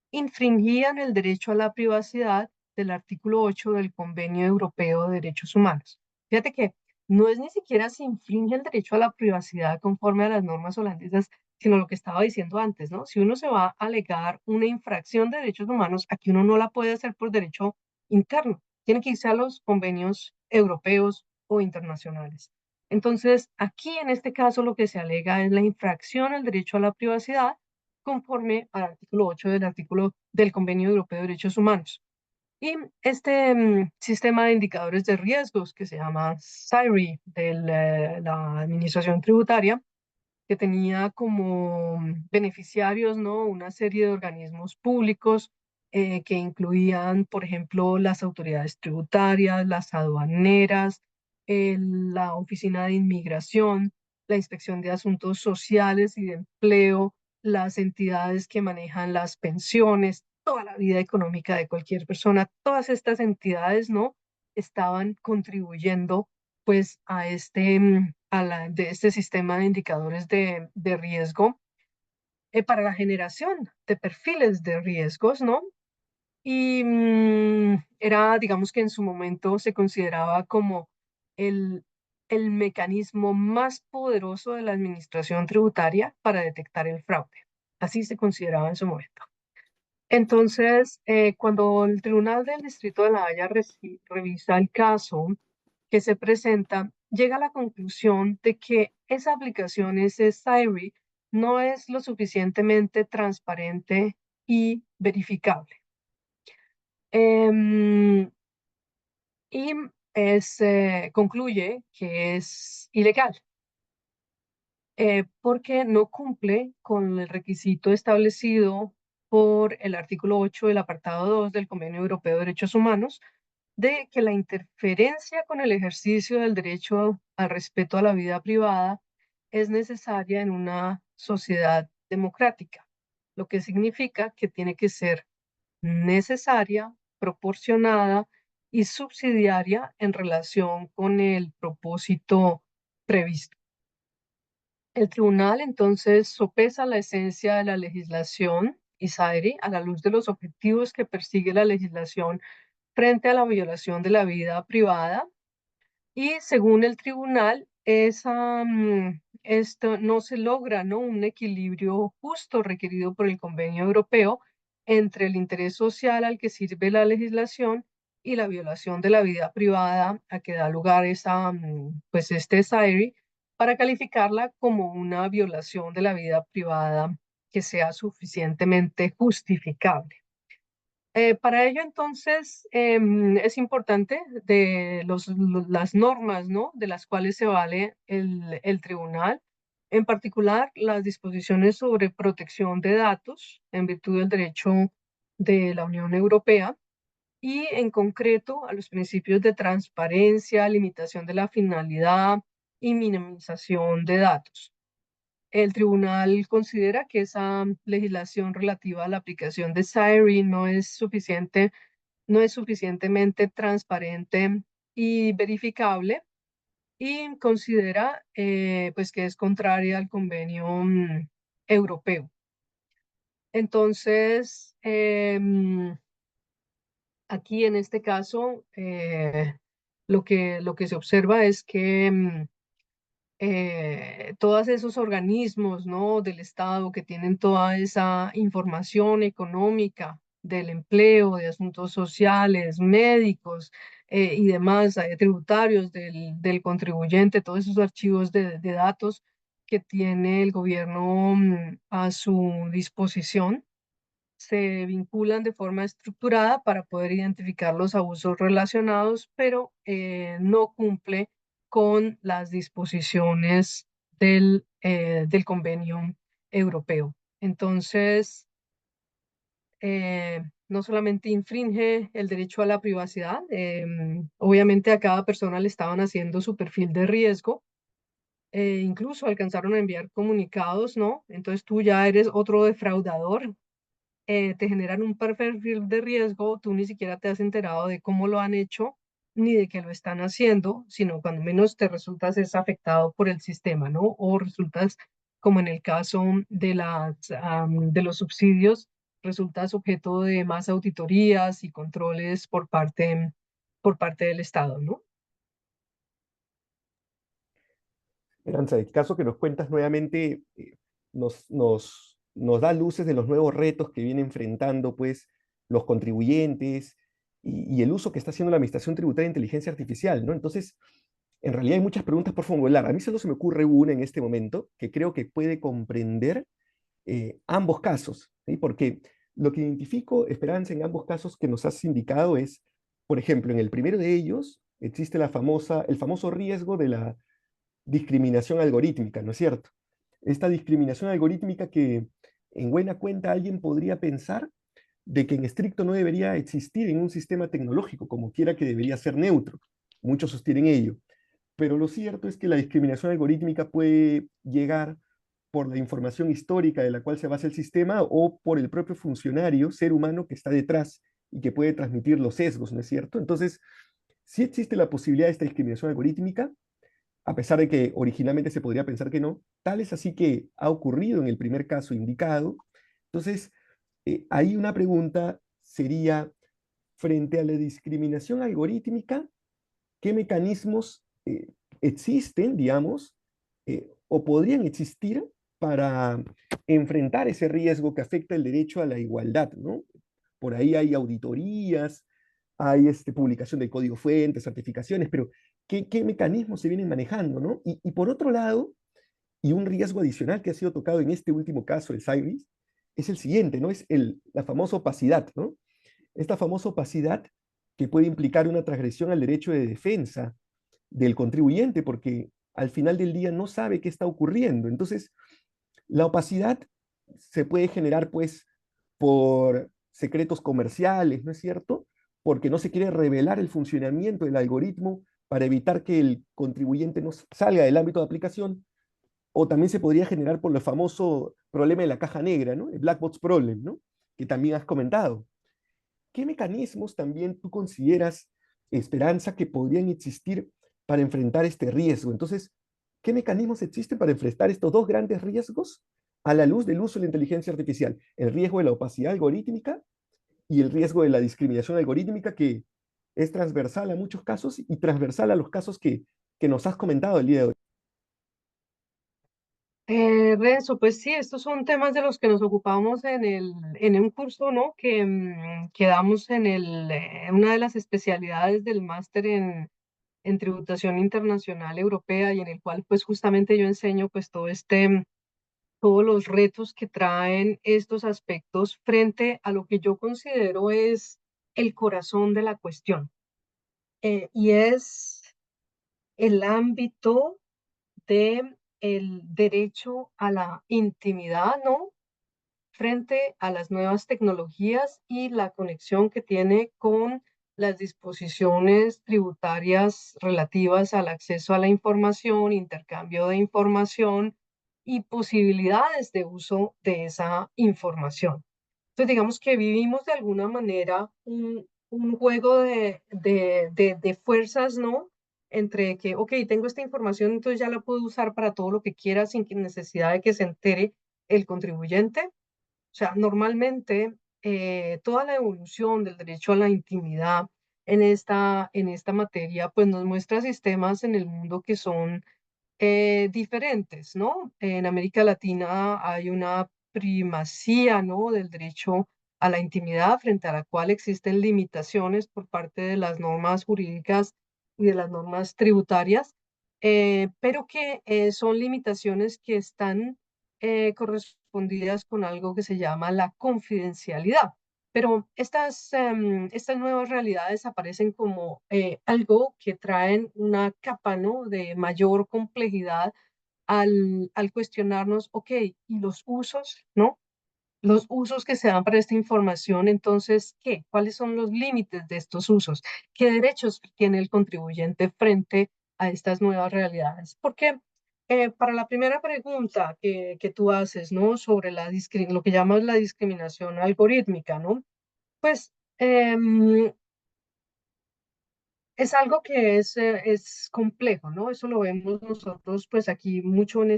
[SPEAKER 2] infringían el derecho a la privacidad del artículo 8 del Convenio Europeo de Derechos Humanos. Fíjate que no es ni siquiera si infringe el derecho a la privacidad conforme a las normas holandesas, sino lo que estaba diciendo antes, ¿no? Si uno se va a alegar una infracción de derechos humanos, aquí uno no la puede hacer por derecho interno, tiene que irse a los convenios europeos o internacionales. Entonces, aquí en este caso lo que se alega es la infracción al derecho a la privacidad conforme al artículo 8 del Convenio Europeo de Derechos Humanos. Y este sistema de indicadores de riesgos que se llama SIRI de la Administración Tributaria, que tenía como beneficiarios, ¿no? Una serie de organismos públicos que incluían, por ejemplo, las autoridades tributarias, las aduaneras, la Oficina de Inmigración, la Inspección de Asuntos Sociales y de Empleo, las entidades que manejan las pensiones, toda la vida económica de cualquier persona. Todas estas entidades, ¿no? Estaban contribuyendo pues de este sistema de indicadores de riesgo, para la generación de perfiles de riesgos, ¿no? Y digamos que en su momento se consideraba como el, el mecanismo más poderoso de la administración tributaria para detectar el fraude. Así se consideraba en su momento. Entonces, cuando el Tribunal del Distrito de La Haya revisa el caso que se presenta, llega a la conclusión de que esa aplicación, ese SIRI, no es lo suficientemente transparente y verificable. Em, y concluye que es ilegal, porque no cumple con el requisito establecido por el artículo 8 del apartado 2 del Convenio Europeo de Derechos Humanos, de que la interferencia con el ejercicio del derecho al respeto a la vida privada es necesaria en una sociedad democrática, lo que significa que tiene que ser necesaria, proporcionada y subsidiaria en relación con el propósito previsto. El tribunal entonces sopesa la esencia de la legislación ISAERI a la luz de los objetivos que persigue la legislación frente a la violación de la vida privada y, según el tribunal, esto no se logra, ¿no? Un equilibrio justo requerido por el Convenio Europeo entre el interés social al que sirve la legislación y la violación de la vida privada a que da lugar pues este SAERI, para calificarla como una violación de la vida privada que sea suficientemente justificable. Para ello, entonces, es importante las normas, ¿no? De las cuales se vale el tribunal, en particular las disposiciones sobre protección de datos en virtud del derecho de la Unión Europea y en concreto a los principios de transparencia, limitación de la finalidad y minimización de datos. El tribunal considera que esa legislación relativa a la aplicación de SIRI no es suficientemente transparente y verificable, y considera pues que es contraria al convenio europeo. Entonces, aquí en este caso, lo que se observa es que todos esos organismos, ¿no? Del Estado que tienen toda esa información económica del empleo, de asuntos sociales, médicos y demás, tributarios del contribuyente, todos esos archivos de datos que tiene el gobierno a su disposición, se vinculan de forma estructurada para poder identificar los abusos relacionados, pero no cumple con las disposiciones del convenio europeo. Entonces, no solamente infringe el derecho a la privacidad, obviamente a cada persona le estaban haciendo su perfil de riesgo, incluso alcanzaron a enviar comunicados, ¿no? Entonces tú ya eres otro defraudador, te generan un perfil de riesgo, tú ni siquiera te has enterado de cómo lo han hecho ni de que lo están haciendo, sino cuando menos te resultas es afectado por el sistema, ¿no? O resultas, como en el caso de los subsidios, resultas objeto de más auditorías y controles por parte del Estado, ¿no?
[SPEAKER 3] Esperanza, el caso que nos cuentas nuevamente nos da luces de los nuevos retos que vienen enfrentando pues, los contribuyentes y el uso que está haciendo la Administración Tributaria de Inteligencia Artificial, ¿no? Entonces, en realidad hay muchas preguntas por formular. A mí solo se me ocurre una en este momento que creo que puede comprender ambos casos, ¿sí? Porque lo que identifico, Esperanza, en ambos casos que nos has indicado es, por ejemplo, en el primero de ellos existe el famoso riesgo de la discriminación algorítmica, ¿no es cierto? Esta discriminación algorítmica que en buena cuenta alguien podría pensar de que en estricto no debería existir en un sistema tecnológico, como quiera que debería ser neutro. Muchos sostienen ello. Pero lo cierto es que la discriminación algorítmica puede llegar por la información histórica de la cual se basa el sistema o por el propio funcionario, ser humano que está detrás y que puede transmitir los sesgos, ¿no es cierto? Entonces, sí existe la posibilidad de esta discriminación algorítmica, a pesar de que originalmente se podría pensar que no, tal es así que ha ocurrido en el primer caso indicado. Entonces, ahí una pregunta sería, frente a la discriminación algorítmica, ¿qué mecanismos existen, digamos, o podrían existir para enfrentar ese riesgo que afecta el derecho a la igualdad, ¿no? Por ahí hay auditorías, hay publicación de código fuente, certificaciones, pero ¿qué mecanismos se vienen manejando, ¿no? Y por otro lado, y un riesgo adicional que ha sido tocado en este último caso, el CyBiz, es el siguiente, ¿no? Es la famosa opacidad, ¿no? Esta famosa opacidad que puede implicar una transgresión al derecho de defensa del contribuyente, porque al final del día no sabe qué está ocurriendo. Entonces, la opacidad se puede generar, pues, por secretos comerciales, ¿no es cierto? Porque no se quiere revelar el funcionamiento del algoritmo para evitar que el contribuyente no salga del ámbito de aplicación, o también se podría generar por el famoso problema de la caja negra, ¿no? El black box problem, ¿no? Que también has comentado. ¿Qué mecanismos también tú consideras, Esperanza, que podrían existir para enfrentar este riesgo? Entonces, ¿qué mecanismos existen para enfrentar estos dos grandes riesgos a la luz del uso de la inteligencia artificial? El riesgo de la opacidad algorítmica y el riesgo de la discriminación algorítmica, que es transversal a muchos casos y transversal a los casos que nos has comentado el día de hoy.
[SPEAKER 2] Renzo, pues sí, estos son temas de los que nos ocupamos en un curso, ¿no? Que damos una de las especialidades del máster en tributación internacional europea y en el cual pues justamente yo enseño pues todos los retos que traen estos aspectos frente a lo que yo considero es el corazón de la cuestión, y es el ámbito de el derecho a la intimidad, ¿no? Frente a las nuevas tecnologías y la conexión que tiene con las disposiciones tributarias relativas al acceso a la información, intercambio de información y posibilidades de uso de esa información. Entonces, digamos que vivimos de alguna manera un juego de fuerzas, ¿no? Entre que, ok, tengo esta información, entonces ya la puedo usar para todo lo que quiera sin necesidad de que se entere el contribuyente. O sea, normalmente toda la evolución del derecho a la intimidad en esta materia, pues nos muestra sistemas en el mundo que son diferentes, ¿no? En América Latina hay una primacía, ¿no? Del derecho a la intimidad frente a la cual existen limitaciones por parte de las normas jurídicas y de las normas tributarias, pero que son limitaciones que están correspondidas con algo que se llama la confidencialidad. Pero estas nuevas realidades aparecen como algo que traen una capa, ¿no? De mayor complejidad al cuestionarnos, ok, ¿y los usos, ¿no? Los usos que se dan para esta información, entonces, ¿qué? ¿Cuáles son los límites de estos usos? ¿Qué derechos tiene el contribuyente frente a estas nuevas realidades? Porque para la primera pregunta que tú haces, ¿no? Sobre lo que llamas la discriminación algorítmica, ¿no? Pues es algo que es complejo, ¿no? Eso lo vemos nosotros, pues aquí mucho en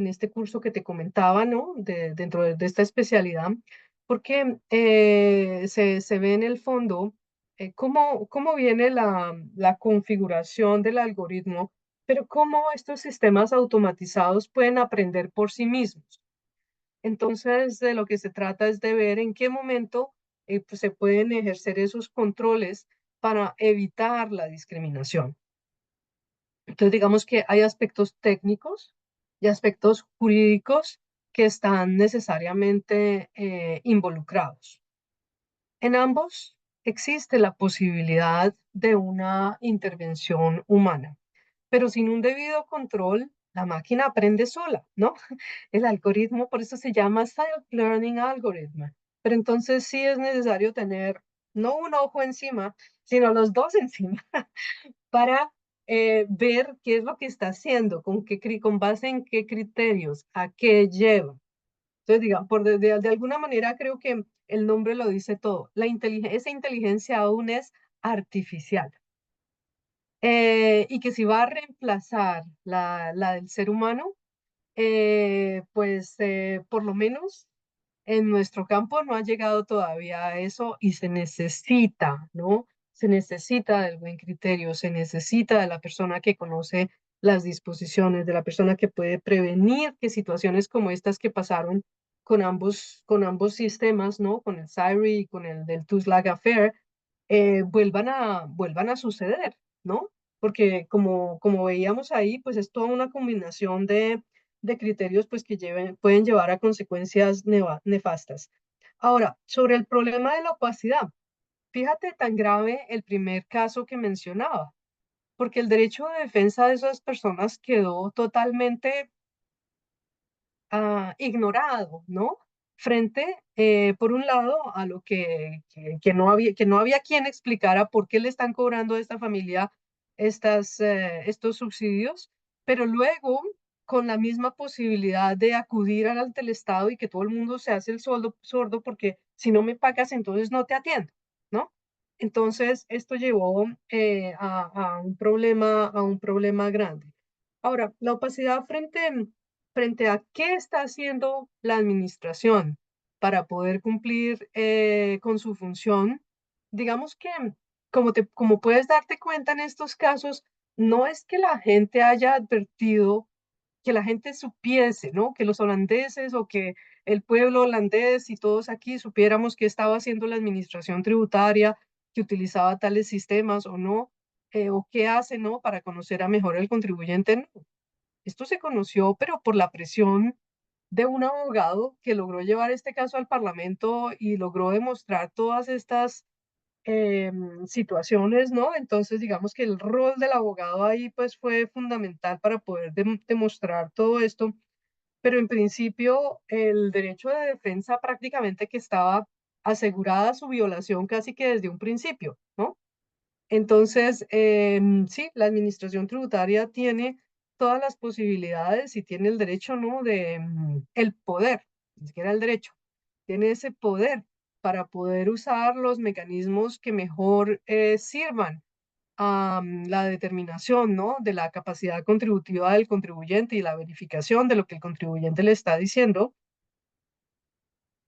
[SPEAKER 2] este curso que te comentaba, ¿no? Dentro de esta especialidad, porque se ve en el fondo cómo viene la configuración del algoritmo, pero cómo estos sistemas automatizados pueden aprender por sí mismos. Entonces, de lo que se trata es de ver en qué momento pues, se pueden ejercer esos controles para evitar la discriminación. Entonces, digamos que hay aspectos técnicos y aspectos jurídicos que están necesariamente involucrados. En ambos existe la posibilidad de una intervención humana, pero sin un debido control, la máquina aprende sola, ¿no? El algoritmo, por eso se llama Self-Learning Algorithm. Pero entonces sí es necesario tener no un ojo encima, sino los dos encima para ver qué es lo que está haciendo, con base en qué criterios, a qué lleva. Entonces, digamos, de alguna manera creo que el nombre lo dice todo. Esa inteligencia aún es artificial. Y que si va a reemplazar la del ser humano, pues por lo menos en nuestro campo no ha llegado todavía a eso y se necesita, ¿no? Se necesita del buen criterio, se necesita de la persona que conoce las disposiciones, de la persona que puede prevenir que situaciones como estas que pasaron con ambos sistemas, ¿no? Con el SIRI y con el del TUSLAG Affair, vuelvan a suceder, ¿no? Porque como veíamos ahí, pues es toda una combinación de criterios pues que pueden llevar a consecuencias nefastas. Ahora, sobre el problema de la opacidad, fíjate tan grave el primer caso que mencionaba, porque el derecho de defensa de esas personas quedó totalmente ignorado, ¿no? Frente, por un lado, a lo que no había quien explicara por qué le están cobrando a esta familia estos subsidios, pero luego con la misma posibilidad de acudir ante el Estado y que todo el mundo se hace el sordo porque si no me pagas, entonces no te atiendo, ¿no? Entonces, esto llevó a un problema grande. Ahora, la opacidad frente a qué está haciendo la administración para poder cumplir con su función, digamos que como puedes darte cuenta en estos casos, no es que la gente haya advertido que la gente supiese, ¿no? Que los holandeses o que el pueblo holandés y todos aquí supiéramos qué estaba haciendo la administración tributaria, que utilizaba tales sistemas o no, o qué hace, ¿no? Para conocer a mejor al contribuyente. No. Esto se conoció, pero por la presión de un abogado que logró llevar este caso al Parlamento y logró demostrar todas estas situaciones, ¿no? Entonces, digamos que el rol del abogado ahí pues fue fundamental para poder demostrar todo esto, pero en principio el derecho de defensa prácticamente que estaba asegurada su violación casi que desde un principio, ¿no? Entonces, sí, la administración tributaria tiene todas las posibilidades y tiene el derecho, ¿no? De el poder, ni siquiera el derecho, tiene ese poder para poder usar los mecanismos que mejor sirvan a la determinación, ¿no? De la capacidad contributiva del contribuyente y la verificación de lo que el contribuyente le está diciendo.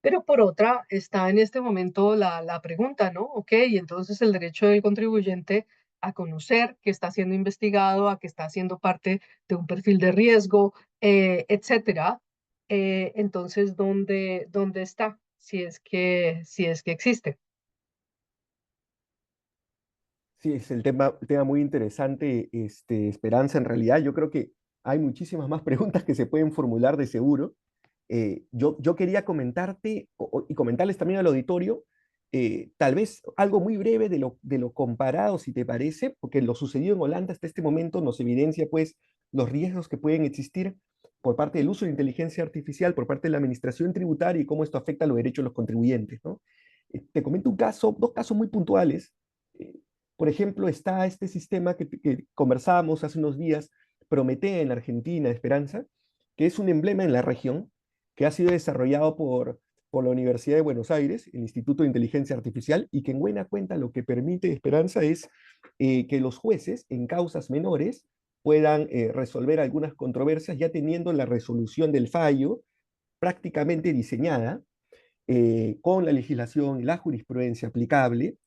[SPEAKER 2] Pero por otra está en este momento la pregunta, ¿no? Ok, entonces el derecho del contribuyente a conocer que está siendo investigado, a que está siendo parte de un perfil de riesgo, etcétera. Entonces, ¿dónde está? Si es que existe.
[SPEAKER 3] Sí, es el tema muy interesante, Esperanza. En realidad, yo creo que hay muchísimas más preguntas que se pueden formular de seguro. Yo quería comentarte y comentarles también al auditorio, tal vez algo muy breve de lo comparado, si te parece, porque lo sucedido en Holanda hasta este momento nos evidencia pues los riesgos que pueden existir por parte del uso de inteligencia artificial, por parte de la administración tributaria y cómo esto afecta a los derechos de los contribuyentes, ¿no? Te comento dos casos muy puntuales. Eh, por ejemplo, está este sistema que conversábamos hace unos días, Prometea en Argentina, Esperanza, que es un emblema en la región, que ha sido desarrollado por la Universidad de Buenos Aires, el Instituto de Inteligencia Artificial, y que en buena cuenta lo que permite Esperanza es que los jueces en causas menores puedan resolver algunas controversias ya teniendo la resolución del fallo prácticamente diseñada con la legislación y la jurisprudencia aplicable,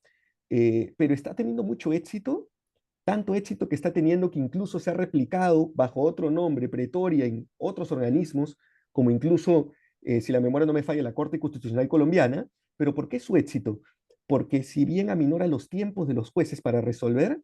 [SPEAKER 3] pero está teniendo mucho éxito, tanto éxito que está teniendo que incluso se ha replicado bajo otro nombre, Pretoria, en otros organismos, como incluso, si la memoria no me falla, la Corte Constitucional Colombiana. ¿Pero por qué su éxito? Porque si bien aminora los tiempos de los jueces para resolver,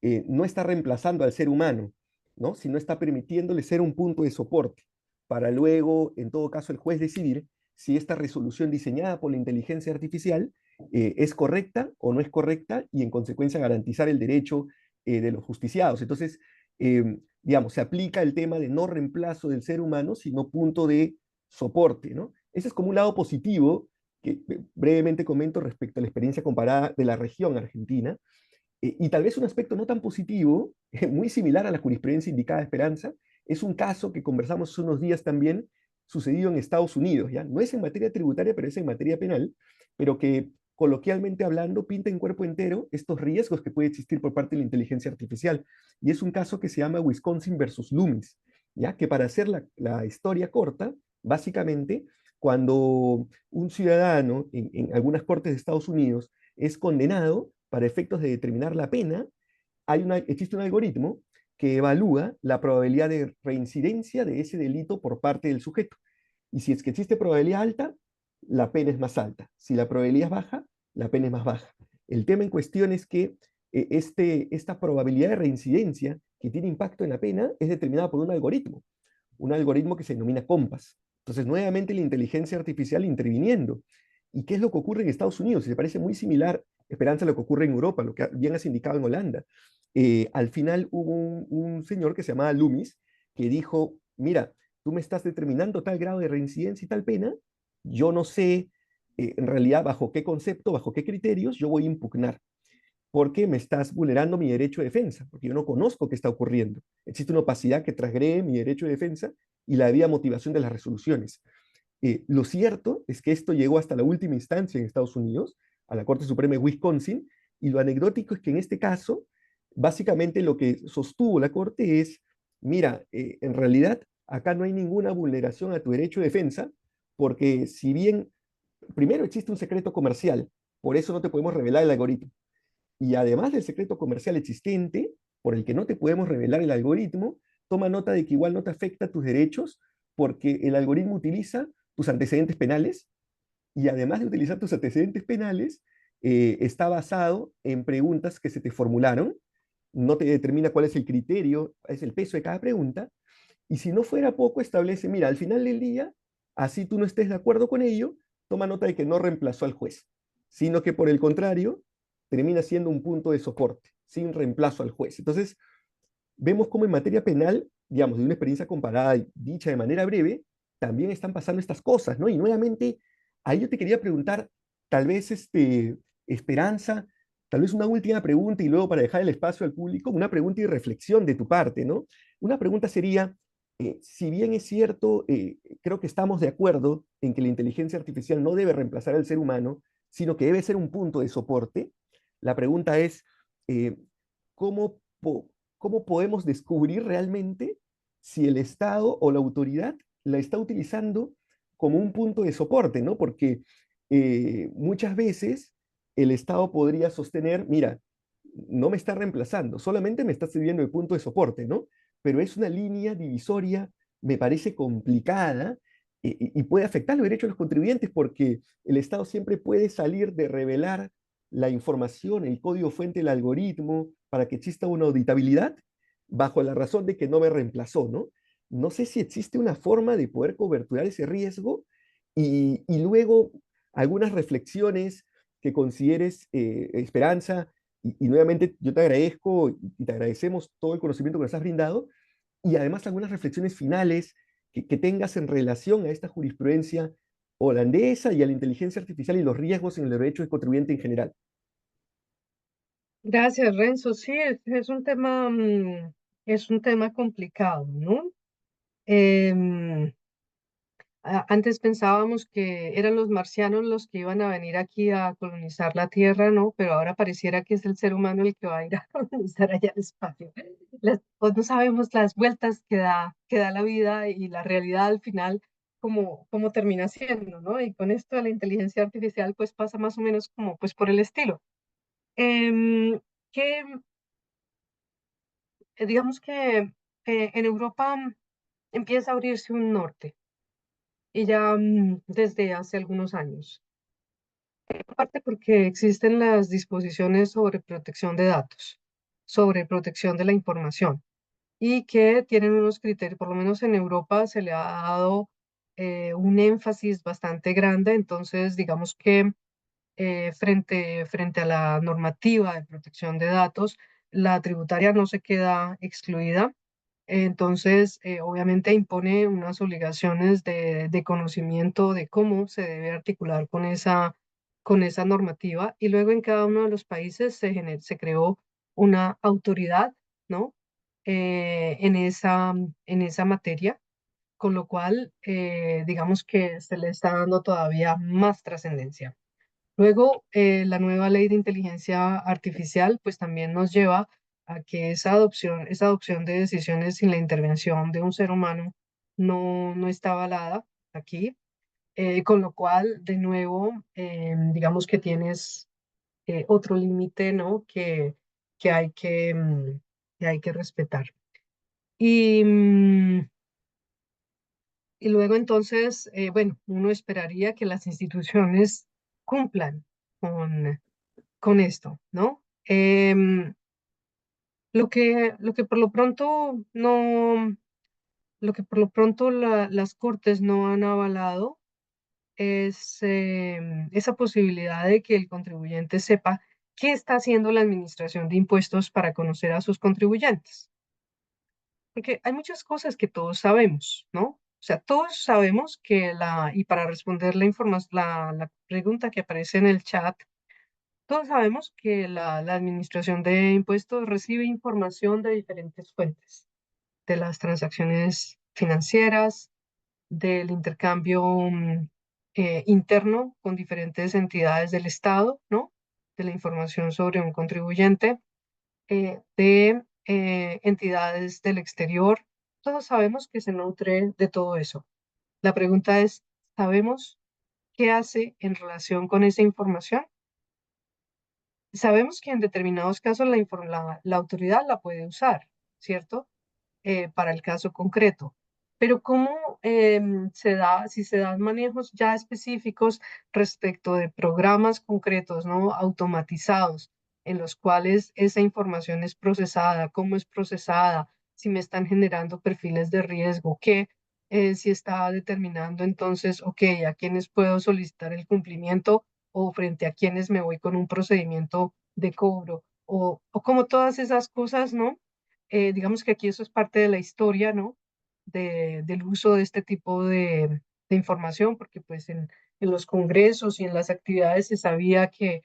[SPEAKER 3] no está reemplazando al ser humano, ¿no? Sino está permitiéndole ser un punto de soporte para luego, en todo caso, el juez decidir si esta resolución diseñada por la inteligencia artificial es correcta o no es correcta y en consecuencia garantizar el derecho de los justiciados. Entonces, digamos, se aplica el tema de no reemplazo del ser humano, sino punto de soporte, ¿no? Ese es como un lado positivo que brevemente comento respecto a la experiencia comparada de la región argentina. Y tal vez un aspecto no tan positivo, muy similar a la jurisprudencia indicada de Esperanza, es un caso que conversamos hace unos días también, sucedido en Estados Unidos, ¿ya? No es en materia tributaria, pero es en materia penal, pero que coloquialmente hablando pinta en cuerpo entero estos riesgos que puede existir por parte de la inteligencia artificial. Y es un caso que se llama Wisconsin versus Loomis, ¿ya? Que para hacer la historia corta, básicamente, cuando un ciudadano en algunas cortes de Estados Unidos es condenado, para efectos de determinar la pena, existe un algoritmo que evalúa la probabilidad de reincidencia de ese delito por parte del sujeto. Y si es que existe probabilidad alta, la pena es más alta. Si la probabilidad es baja, la pena es más baja. El tema en cuestión es que esta probabilidad de reincidencia que tiene impacto en la pena es determinada por un algoritmo que se denomina COMPAS. Entonces, nuevamente la inteligencia artificial interviniendo. ¿Y qué es lo que ocurre en Estados Unidos? Y se parece muy similar, Esperanza, a lo que ocurre en Europa, lo que bien has indicado en Holanda. Al final hubo un señor que se llamaba Loomis, que dijo, mira, tú me estás determinando tal grado de reincidencia y tal pena, yo no sé en realidad bajo qué concepto, bajo qué criterios yo voy a impugnar, porque me estás vulnerando mi derecho de defensa, porque yo no conozco qué está ocurriendo. Existe una opacidad que transgrede mi derecho de defensa y la debida motivación de las resoluciones. Lo cierto es que esto llegó hasta la última instancia en Estados Unidos, a la Corte Suprema de Wisconsin, y lo anecdótico es que en este caso, básicamente lo que sostuvo la Corte es, mira, en realidad acá no hay ninguna vulneración a tu derecho de defensa, porque si bien primero existe un secreto comercial, por eso no te podemos revelar el algoritmo, y además del secreto comercial existente, por el que no te podemos revelar el algoritmo, toma nota de que igual no te afecta tus derechos porque el algoritmo utiliza tus antecedentes penales y además de utilizar tus antecedentes penales, está basado en preguntas que se te formularon, no te determina cuál es el criterio, es el peso de cada pregunta, y si no fuera poco, establece, mira, al final del día, así tú no estés de acuerdo con ello, toma nota de que no reemplazó al juez, sino que por el contrario, termina siendo un punto de soporte, sin reemplazo al juez. Entonces, vemos cómo en materia penal, digamos, de una experiencia comparada y dicha de manera breve, también están pasando estas cosas, ¿no? Y nuevamente, ahí yo te quería preguntar, tal vez, Esperanza, tal vez una última pregunta y luego para dejar el espacio al público, una pregunta y reflexión de tu parte, ¿no? Una pregunta sería, si bien es cierto, creo que estamos de acuerdo en que la inteligencia artificial no debe reemplazar al ser humano, sino que debe ser un punto de soporte, la pregunta es, eh, ¿cómo, cómo podemos descubrir realmente si el Estado o la autoridad la está utilizando como un punto de soporte, ¿no? Porque muchas veces el Estado podría sostener, mira, no me está reemplazando, solamente me está sirviendo de punto de soporte, ¿no? Pero es una línea divisoria, me parece complicada y puede afectar los derechos de los contribuyentes porque el Estado siempre puede salir de revelar la información, el código fuente, el algoritmo, para que exista una auditabilidad bajo la razón de que no me reemplazó, ¿no? No sé si existe una forma de poder coberturar ese riesgo y luego algunas reflexiones que consideres, Esperanza, y nuevamente yo te agradezco y te agradecemos todo el conocimiento que nos has brindado, y además algunas reflexiones finales que tengas en relación a esta jurisprudencia holandesa y a la inteligencia artificial y los riesgos en el derecho del contribuyente en general.
[SPEAKER 2] Gracias, Renzo. Sí, es un tema complicado, ¿no? Em, Antes pensábamos que eran los marcianos los que iban a venir aquí a colonizar la Tierra, ¿no? Pero ahora pareciera que es el ser humano el que va a ir a colonizar allá el espacio. Pues no sabemos las vueltas que da la vida y la realidad al final, cómo termina siendo, ¿no? Y con esto de la inteligencia artificial, pues pasa más o menos como pues por el estilo. Em, que digamos que en Europa empieza a abrirse un norte y ya desde hace algunos años. Aparte porque existen las disposiciones sobre protección de datos, sobre protección de la información y que tienen unos criterios, por lo menos en Europa se le ha dado un énfasis bastante grande, entonces digamos que frente a la normativa de protección de datos, la tributaria no se queda excluida. Entonces, obviamente impone unas obligaciones de conocimiento de cómo se debe articular con esa normativa. Y luego en cada uno de los países se creó una autoridad, ¿no? En esa materia, con lo cual, digamos que se le está dando todavía más trascendencia. Luego, la nueva ley de inteligencia artificial, pues también nos lleva a que esa adopción de decisiones sin la intervención de un ser humano no está avalada aquí, con lo cual, de nuevo, digamos que tienes otro límite, ¿no? Que hay que hay que respetar. Y, y luego entonces, bueno, uno esperaría que las instituciones cumplan con esto, ¿no? Lo que por lo pronto no, lo que por lo pronto las cortes no han avalado es esa posibilidad de que el contribuyente sepa qué está haciendo la administración de impuestos para conocer a sus contribuyentes. Porque hay muchas cosas que todos sabemos, ¿no? O sea, todos sabemos y para responder la pregunta que aparece en el chat, todos sabemos que la administración de impuestos recibe información de diferentes fuentes, de las transacciones financieras, del intercambio interno con diferentes entidades del Estado, ¿no? De la información sobre un contribuyente, de entidades del exterior. Todos sabemos que se nutre de todo eso. La pregunta es, ¿sabemos qué hace en relación con esa información? Sabemos que en determinados casos la autoridad la puede usar, ¿cierto? para el caso concreto. Pero ¿cómo si se dan manejos ya específicos respecto de programas concretos, ¿no? Automatizados, en los cuales esa información es procesada, cómo es procesada, si me están generando perfiles de riesgo, qué, si está determinando entonces, ok, a quiénes puedo solicitar el cumplimiento o frente a quiénes me voy con un procedimiento de cobro, o como todas esas cosas, ¿no? Digamos que aquí eso es parte de la historia, ¿no? Del uso de este tipo de información, porque pues en los congresos y en las actividades se sabía que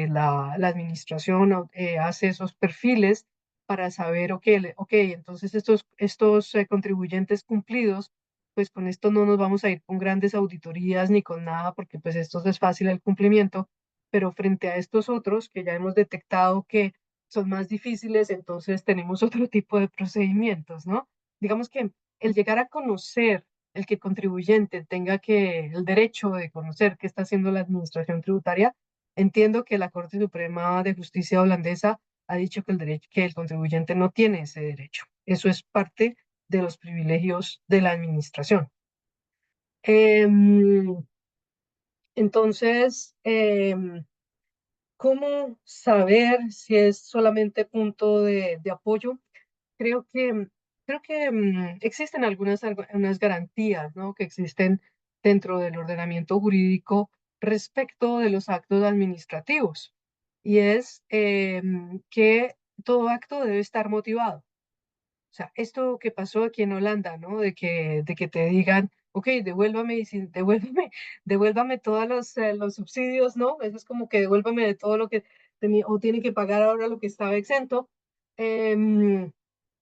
[SPEAKER 2] la administración hace esos perfiles para saber, ok, entonces estos contribuyentes cumplidos, pues con esto no nos vamos a ir con grandes auditorías ni con nada, porque pues esto es fácil el cumplimiento, pero frente a estos otros que ya hemos detectado que son más difíciles, entonces tenemos otro tipo de procedimientos, ¿no? Digamos que el llegar a conocer, el que el contribuyente tenga el derecho de conocer qué está haciendo la administración tributaria, entiendo que la Corte Suprema de Justicia holandesa ha dicho que el contribuyente no tiene ese derecho. Eso es parte de los privilegios de la administración. Em, entonces, ¿cómo saber si es solamente punto de apoyo? Creo que, creo que existen unas garantías, ¿no? Que existen dentro del ordenamiento jurídico respecto de los actos administrativos. Y es que todo acto debe estar motivado. O sea, esto que pasó aquí en Holanda, ¿no? De que te digan, ok, devuélvame, devuélvame todos los subsidios, ¿no? Eso es como que devuélvame de todo lo que tenía, o tiene que pagar ahora lo que estaba exento. Em,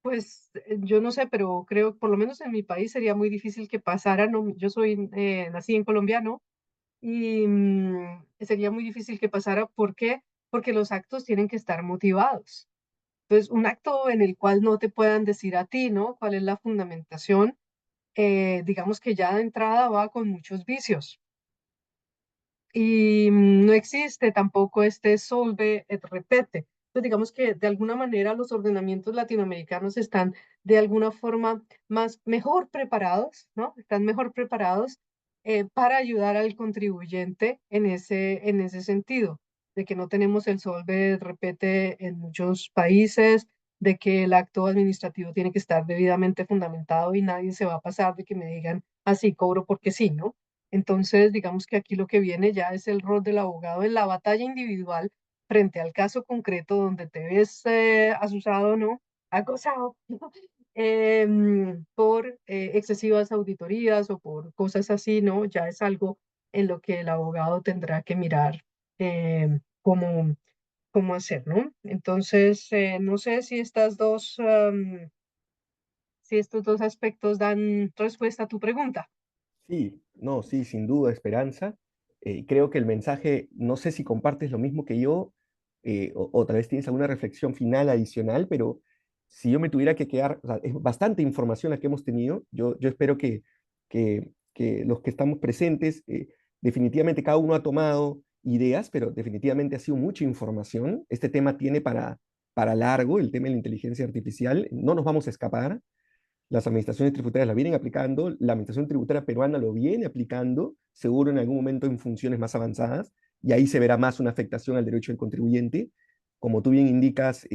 [SPEAKER 2] pues yo no sé, pero creo, por lo menos en mi país sería muy difícil que pasara, ¿no? Yo nací en Colombia, ¿no? Y sería muy difícil que pasara. ¿Por qué? Porque los actos tienen que estar motivados. Entonces, un acto en el cual no te puedan decir a ti, ¿no? ¿Cuál es la fundamentación? Digamos que ya de entrada va con muchos vicios. Y no existe tampoco este solve et repete. Entonces, digamos que de alguna manera los ordenamientos latinoamericanos están de alguna forma mejor preparados, ¿no? Están mejor preparados para ayudar al contribuyente en ese sentido, de que no tenemos el solve et repete en muchos países, de que el acto administrativo tiene que estar debidamente fundamentado y nadie se va a pasar de que me digan así cobro porque sí, ¿no? Entonces, digamos que aquí lo que viene ya es el rol del abogado en la batalla individual frente al caso concreto donde te ves asusado, ¿no? Acosado, ¿no? Por excesivas auditorías o por cosas así, ¿no? Ya es algo en lo que el abogado tendrá que mirar cómo hacer, ¿no? Entonces, no sé si estos dos aspectos dan respuesta a tu pregunta.
[SPEAKER 3] Sí, no, sí, sin duda, Esperanza. Creo que el mensaje, no sé si compartes lo mismo que yo, o tal vez tienes alguna reflexión final adicional, pero si yo me tuviera que quedar, o sea, es bastante información la que hemos tenido. Yo espero que los que estamos presentes, definitivamente cada uno ha tomado ideas, pero definitivamente ha sido mucha información. Este tema tiene para largo, el tema de la inteligencia artificial. No nos vamos a escapar. Las administraciones tributarias la vienen aplicando, la administración tributaria peruana lo viene aplicando, seguro en algún momento en funciones más avanzadas, y ahí se verá más una afectación al derecho del contribuyente. Como tú bien indicas,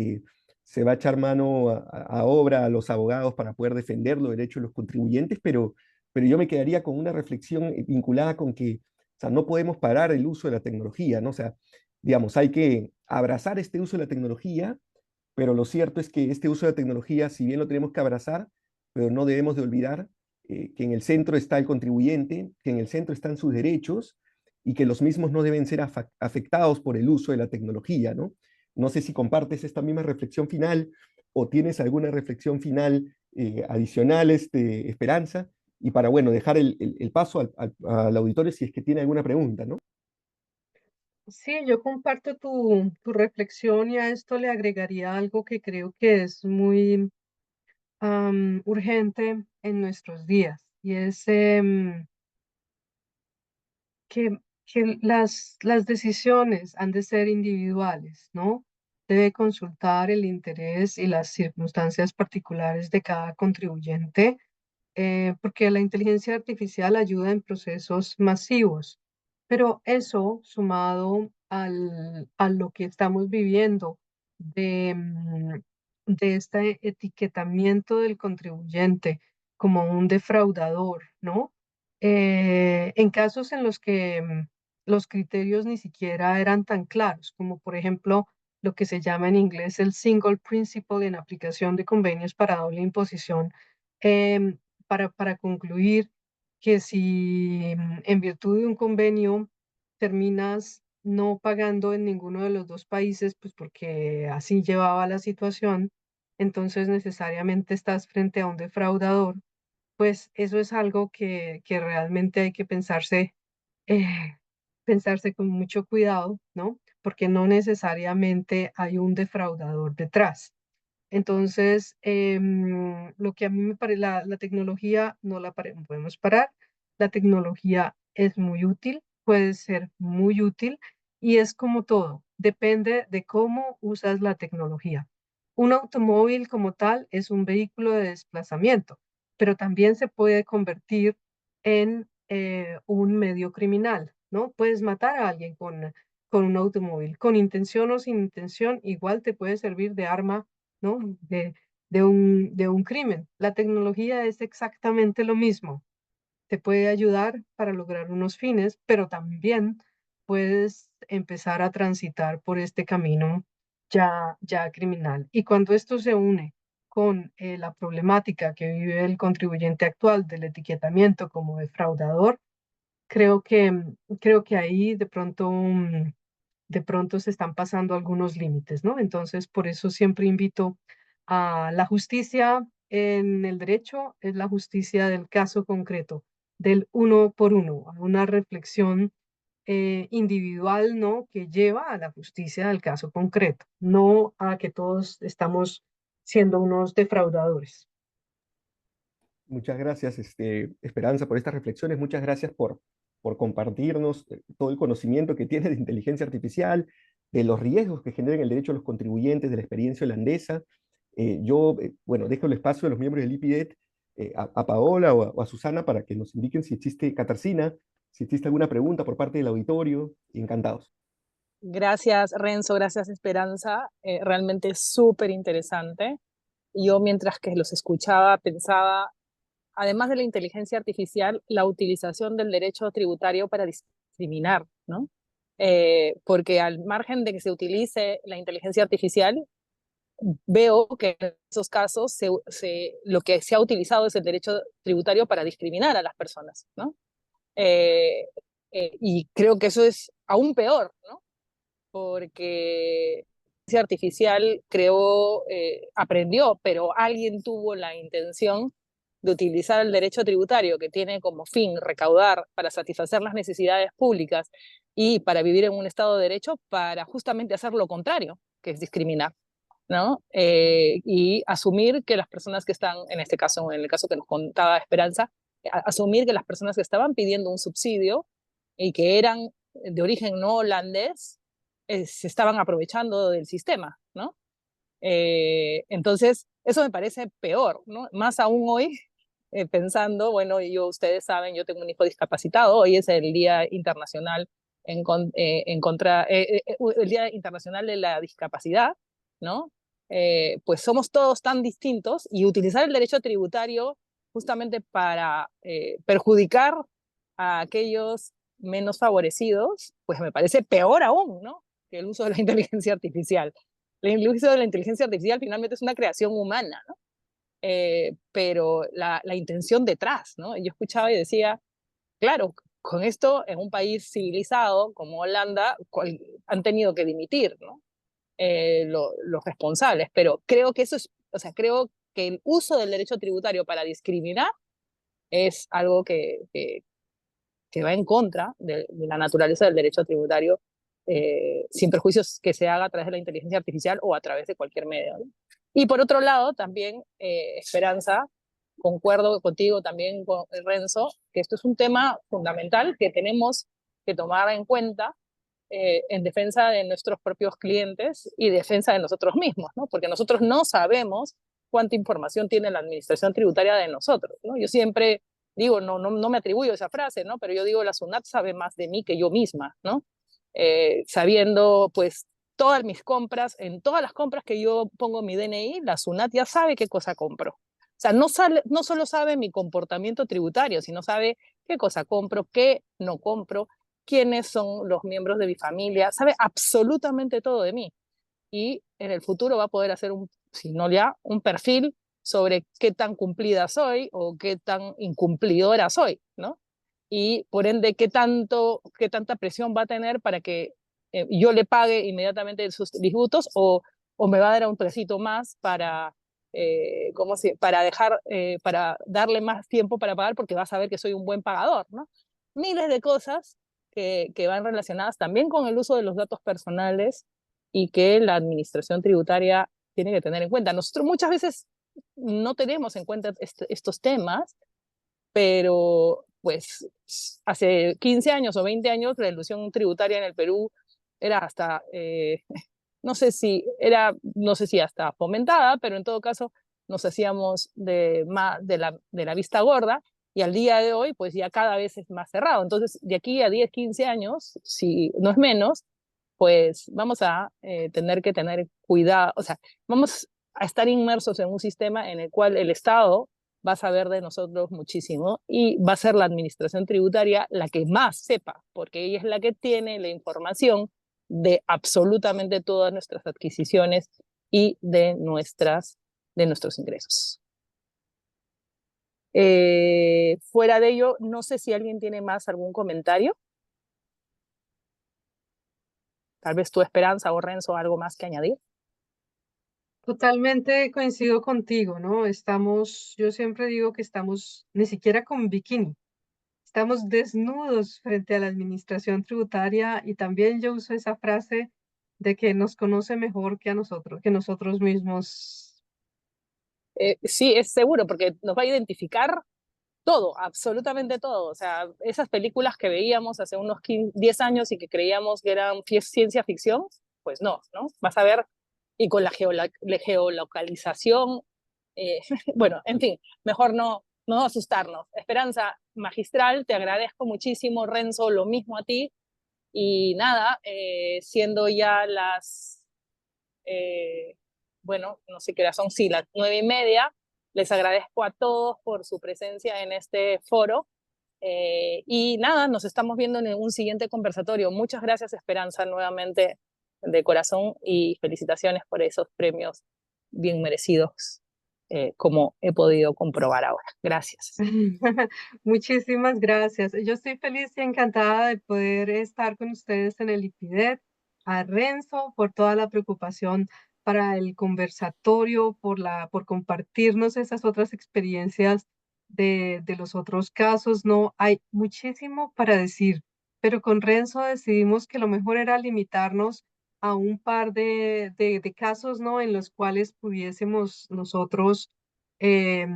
[SPEAKER 3] se va a echar mano a obra a los abogados para poder defender los derechos de los contribuyentes, pero yo me quedaría con una reflexión vinculada con que, o sea, no podemos parar el uso de la tecnología, ¿no? O sea, digamos, hay que abrazar este uso de la tecnología, pero lo cierto es que este uso de la tecnología, si bien lo tenemos que abrazar, pero no debemos de olvidar que en el centro está el contribuyente, que en el centro están sus derechos y que los mismos no deben ser afectados por el uso de la tecnología, ¿no? No sé si compartes esta misma reflexión final o tienes alguna reflexión final adicional, Esperanza, y para, bueno, dejar el paso al auditorio si es que tiene alguna pregunta, ¿no?
[SPEAKER 2] Sí, yo comparto tu reflexión y a esto le agregaría algo que creo que es muy urgente en nuestros días y es que las decisiones han de ser individuales, ¿no? debe consultar el interés y las circunstancias particulares de cada contribuyente, porque la inteligencia artificial ayuda en procesos masivos, pero eso sumado a lo que estamos viviendo de, de este etiquetamiento del contribuyente como un defraudador, ¿no? En casos en los que los criterios ni siquiera eran tan claros, como por ejemplo lo que se llama en inglés el single principle en aplicación de convenios para doble imposición, em, para concluir que si en virtud de un convenio terminas no pagando en ninguno de los dos países, pues porque así llevaba la situación, entonces necesariamente estás frente a un defraudador, pues eso es algo que realmente hay que eh, pensarse con mucho cuidado, ¿no? Porque no necesariamente hay un defraudador detrás. Entonces, lo que a mí me parece, la tecnología no la podemos parar, la tecnología es muy útil, puede ser muy útil y es como todo, depende de cómo usas la tecnología. Un automóvil como tal es un vehículo de desplazamiento, pero también se puede convertir en un medio criminal, ¿no? Puedes matar a alguien con un automóvil, con intención o sin intención, igual te puede servir de arma, ¿no? De un crimen. La tecnología es exactamente lo mismo. Te puede ayudar para lograr unos fines, pero también puedes empezar a transitar por este camino ya criminal. Y cuando esto se une con la problemática que vive el contribuyente actual del etiquetamiento como defraudador, creo que ahí de pronto se están pasando algunos límites, ¿no? Entonces, por eso siempre invito a la justicia en el derecho, es la justicia del caso concreto, del uno por uno, a una reflexión individual, ¿no? Que lleva a la justicia del caso concreto, no a que todos estamos siendo unos defraudadores.
[SPEAKER 3] Muchas gracias, Esperanza, por estas reflexiones. Muchas gracias por compartirnos todo el conocimiento que tiene de inteligencia artificial, de los riesgos que genera en el derecho a los contribuyentes, de la experiencia holandesa. Bueno, dejo el espacio a los miembros del IPIDET, a Paola o a Susana para que nos indiquen si existe, Katarzyna, si existe alguna pregunta por parte del auditorio. Encantados.
[SPEAKER 1] Gracias, Renzo, gracias, Esperanza. Realmente súper interesante. Yo, mientras que los escuchaba, pensaba, además de la inteligencia artificial, la utilización del derecho tributario para discriminar, ¿no? Porque al margen de que se utilice la inteligencia artificial, veo que en esos casos lo que se ha utilizado es el derecho tributario para discriminar a las personas, ¿no? Eh, y creo que eso es aún peor, ¿no? Porque la inteligencia artificial aprendió, pero alguien tuvo la intención de utilizar el derecho tributario que tiene como fin recaudar para satisfacer las necesidades públicas y para vivir en un Estado de Derecho para justamente hacer lo contrario, que es discriminar, ¿no? Y asumir que las personas que están, en este caso, en el caso que nos contaba Esperanza, asumir que las personas que estaban pidiendo un subsidio y que eran de origen no holandés, se estaban aprovechando del sistema, ¿no? Entonces, eso me parece peor, ¿no? Más aún hoy, pensando, bueno, ustedes saben, yo tengo un hijo discapacitado, hoy es el Día Internacional el Día Internacional de la Discapacidad, ¿no? Pues somos todos tan distintos y utilizar el derecho tributario justamente para perjudicar a aquellos menos favorecidos, pues me parece peor aún, ¿no? Que el uso de la inteligencia artificial. El uso de la inteligencia artificial finalmente es una creación humana, ¿no? Pero la intención detrás, ¿no? Yo escuchaba y decía, claro, con esto en un país civilizado como Holanda han tenido que dimitir, ¿no? Los responsables, pero creo que eso es, o sea, creo que el uso del derecho tributario para discriminar es algo que va en contra de la naturaleza del derecho tributario, sin perjuicios que se haga a través de la inteligencia artificial o a través de cualquier medio, ¿no? Y por otro lado, también, Esperanza, concuerdo contigo también, con Renzo, que esto es un tema fundamental que tenemos que tomar en cuenta en defensa de nuestros propios clientes y defensa de nosotros mismos, ¿no? Porque nosotros no sabemos cuánta información tiene la administración tributaria de nosotros, ¿no? Yo siempre digo, no me atribuyo esa frase, ¿no? Pero yo digo, la SUNAT sabe más de mí que yo misma, ¿no? Sabiendo, pues, todas mis compras, en todas las compras que yo pongo mi DNI, la SUNAT ya sabe qué cosa compro. O sea, no solo sabe mi comportamiento tributario, sino sabe qué cosa compro, qué no compro, quiénes son los miembros de mi familia, sabe absolutamente todo de mí. Y en el futuro va a poder hacer si no ya, un perfil sobre qué tan cumplida soy o qué tan incumplidora soy, ¿no? Y por ende, qué tanta presión va a tener para que yo le pague inmediatamente sus tributos o me va a dar un pesito más para darle más tiempo para pagar porque va a saber que soy un buen pagador, ¿no? Miles de cosas que van relacionadas también con el uso de los datos personales y que la administración tributaria tiene que tener en cuenta. Nosotros muchas veces no tenemos en cuenta estos temas, pero pues hace 15 años o 20 años la ilusión tributaria en el Perú era hasta, no sé si hasta fomentada, pero en todo caso nos hacíamos de la vista gorda y al día de hoy pues ya cada vez es más cerrado. Entonces de aquí a 10, 15 años, si no es menos, pues vamos a tener que tener cuidado, o sea, vamos a estar inmersos en un sistema en el cual el Estado va a saber de nosotros muchísimo y va a ser la administración tributaria la que más sepa, porque ella es la que tiene la información de absolutamente todas nuestras adquisiciones y de nuestros ingresos. Fuera de ello, no sé si alguien tiene más algún comentario. Tal vez tu Esperanza o Renzo, algo más que añadir.
[SPEAKER 2] Totalmente coincido contigo, ¿no? Yo siempre digo que estamos ni siquiera con bikini, estamos desnudos frente a la administración tributaria y también yo uso esa frase de que nos conoce mejor que nosotros mismos.
[SPEAKER 1] Sí, es seguro, porque nos va a identificar todo, absolutamente todo. O sea, esas películas que veíamos hace unos 10 años y que creíamos que eran ciencia ficción, pues no, ¿no? Vas a ver, y con la geolocalización, bueno, en fin, mejor no asustarnos. Esperanza, magistral, te agradezco muchísimo, Renzo, lo mismo a ti. Y nada, siendo ya bueno, no sé qué hora son, sí, las 9:30. Les agradezco a todos por su presencia en este foro. Y nada, nos estamos viendo en un siguiente conversatorio. Muchas gracias, Esperanza, nuevamente de corazón y felicitaciones por esos premios bien merecidos, como he podido comprobar ahora. Gracias.
[SPEAKER 2] Muchísimas gracias. Yo estoy feliz y encantada de poder estar con ustedes en el IPIDET, a Renzo por toda la preocupación para el conversatorio, por compartirnos esas otras experiencias de los otros casos. No, hay muchísimo para decir, pero con Renzo decidimos que lo mejor era limitarnos a un par de casos, ¿no? En los cuales pudiésemos nosotros hacer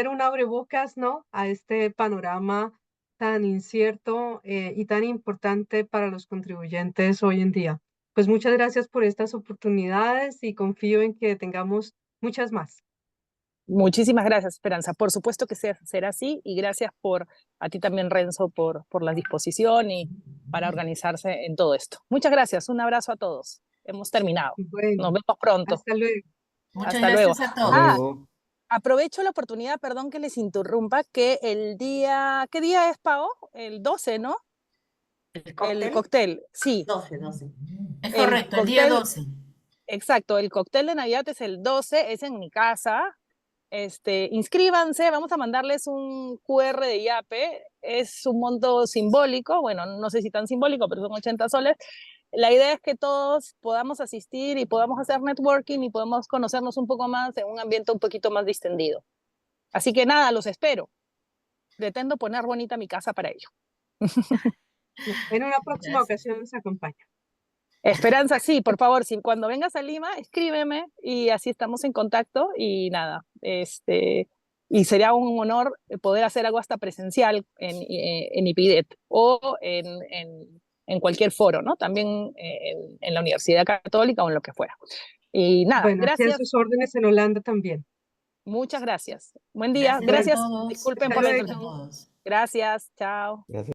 [SPEAKER 2] un abrebocas, ¿no? A este panorama tan incierto y tan importante para los contribuyentes hoy en día. Pues muchas gracias por estas oportunidades y confío en que tengamos muchas más.
[SPEAKER 1] Muchísimas gracias, Esperanza. Por supuesto que será así y gracias a ti también, Renzo, por la disposición y para organizarse en todo esto. Muchas gracias. Un abrazo a todos. Hemos terminado. Nos
[SPEAKER 2] Bueno,
[SPEAKER 1] vemos pronto.
[SPEAKER 2] hasta luego.
[SPEAKER 4] Muchas
[SPEAKER 1] Hasta luego.
[SPEAKER 4] gracias a
[SPEAKER 3] Hasta
[SPEAKER 4] todos.
[SPEAKER 3] luego.
[SPEAKER 1] Aprovecho la oportunidad, perdón que les interrumpa, que ¿qué día es, Pao? El 12, ¿no?
[SPEAKER 4] ¿El
[SPEAKER 1] El
[SPEAKER 4] cóctel?
[SPEAKER 1] cóctel, sí.
[SPEAKER 4] 12. Es
[SPEAKER 1] El
[SPEAKER 4] correcto, el día
[SPEAKER 1] cóctel,
[SPEAKER 4] 12.
[SPEAKER 1] exacto, el cóctel de Navidad es el 12, es en mi casa. Inscríbanse, vamos a mandarles un QR de Yape, es un monto simbólico, bueno, no sé si tan simbólico, pero son 80 soles. La idea es que todos podamos asistir y podamos hacer networking y podamos conocernos un poco más en un ambiente un poquito más distendido. Así que nada, los espero. Pretendo poner bonita mi casa para ello.
[SPEAKER 2] En una próxima
[SPEAKER 4] Gracias.
[SPEAKER 2] ocasión nos acompaña.
[SPEAKER 1] Esperanza, sí, por favor, si cuando vengas a Lima, escríbeme y así estamos en contacto y nada, y sería un honor poder hacer algo hasta presencial en IPIDET o en cualquier foro, ¿no? También en la Universidad Católica o en lo que fuera. Y nada,
[SPEAKER 2] Bueno, aquí a
[SPEAKER 1] gracias,
[SPEAKER 2] sus órdenes en Holanda también.
[SPEAKER 1] muchas gracias. Buen día,
[SPEAKER 4] Gracias a
[SPEAKER 2] Bueno,
[SPEAKER 1] gracias,
[SPEAKER 4] todos.
[SPEAKER 1] disculpen
[SPEAKER 2] hasta
[SPEAKER 1] por la
[SPEAKER 4] Gracias a
[SPEAKER 2] luego.
[SPEAKER 1] interrupción.
[SPEAKER 4] todos.
[SPEAKER 1] Gracias, chao.
[SPEAKER 3] Gracias.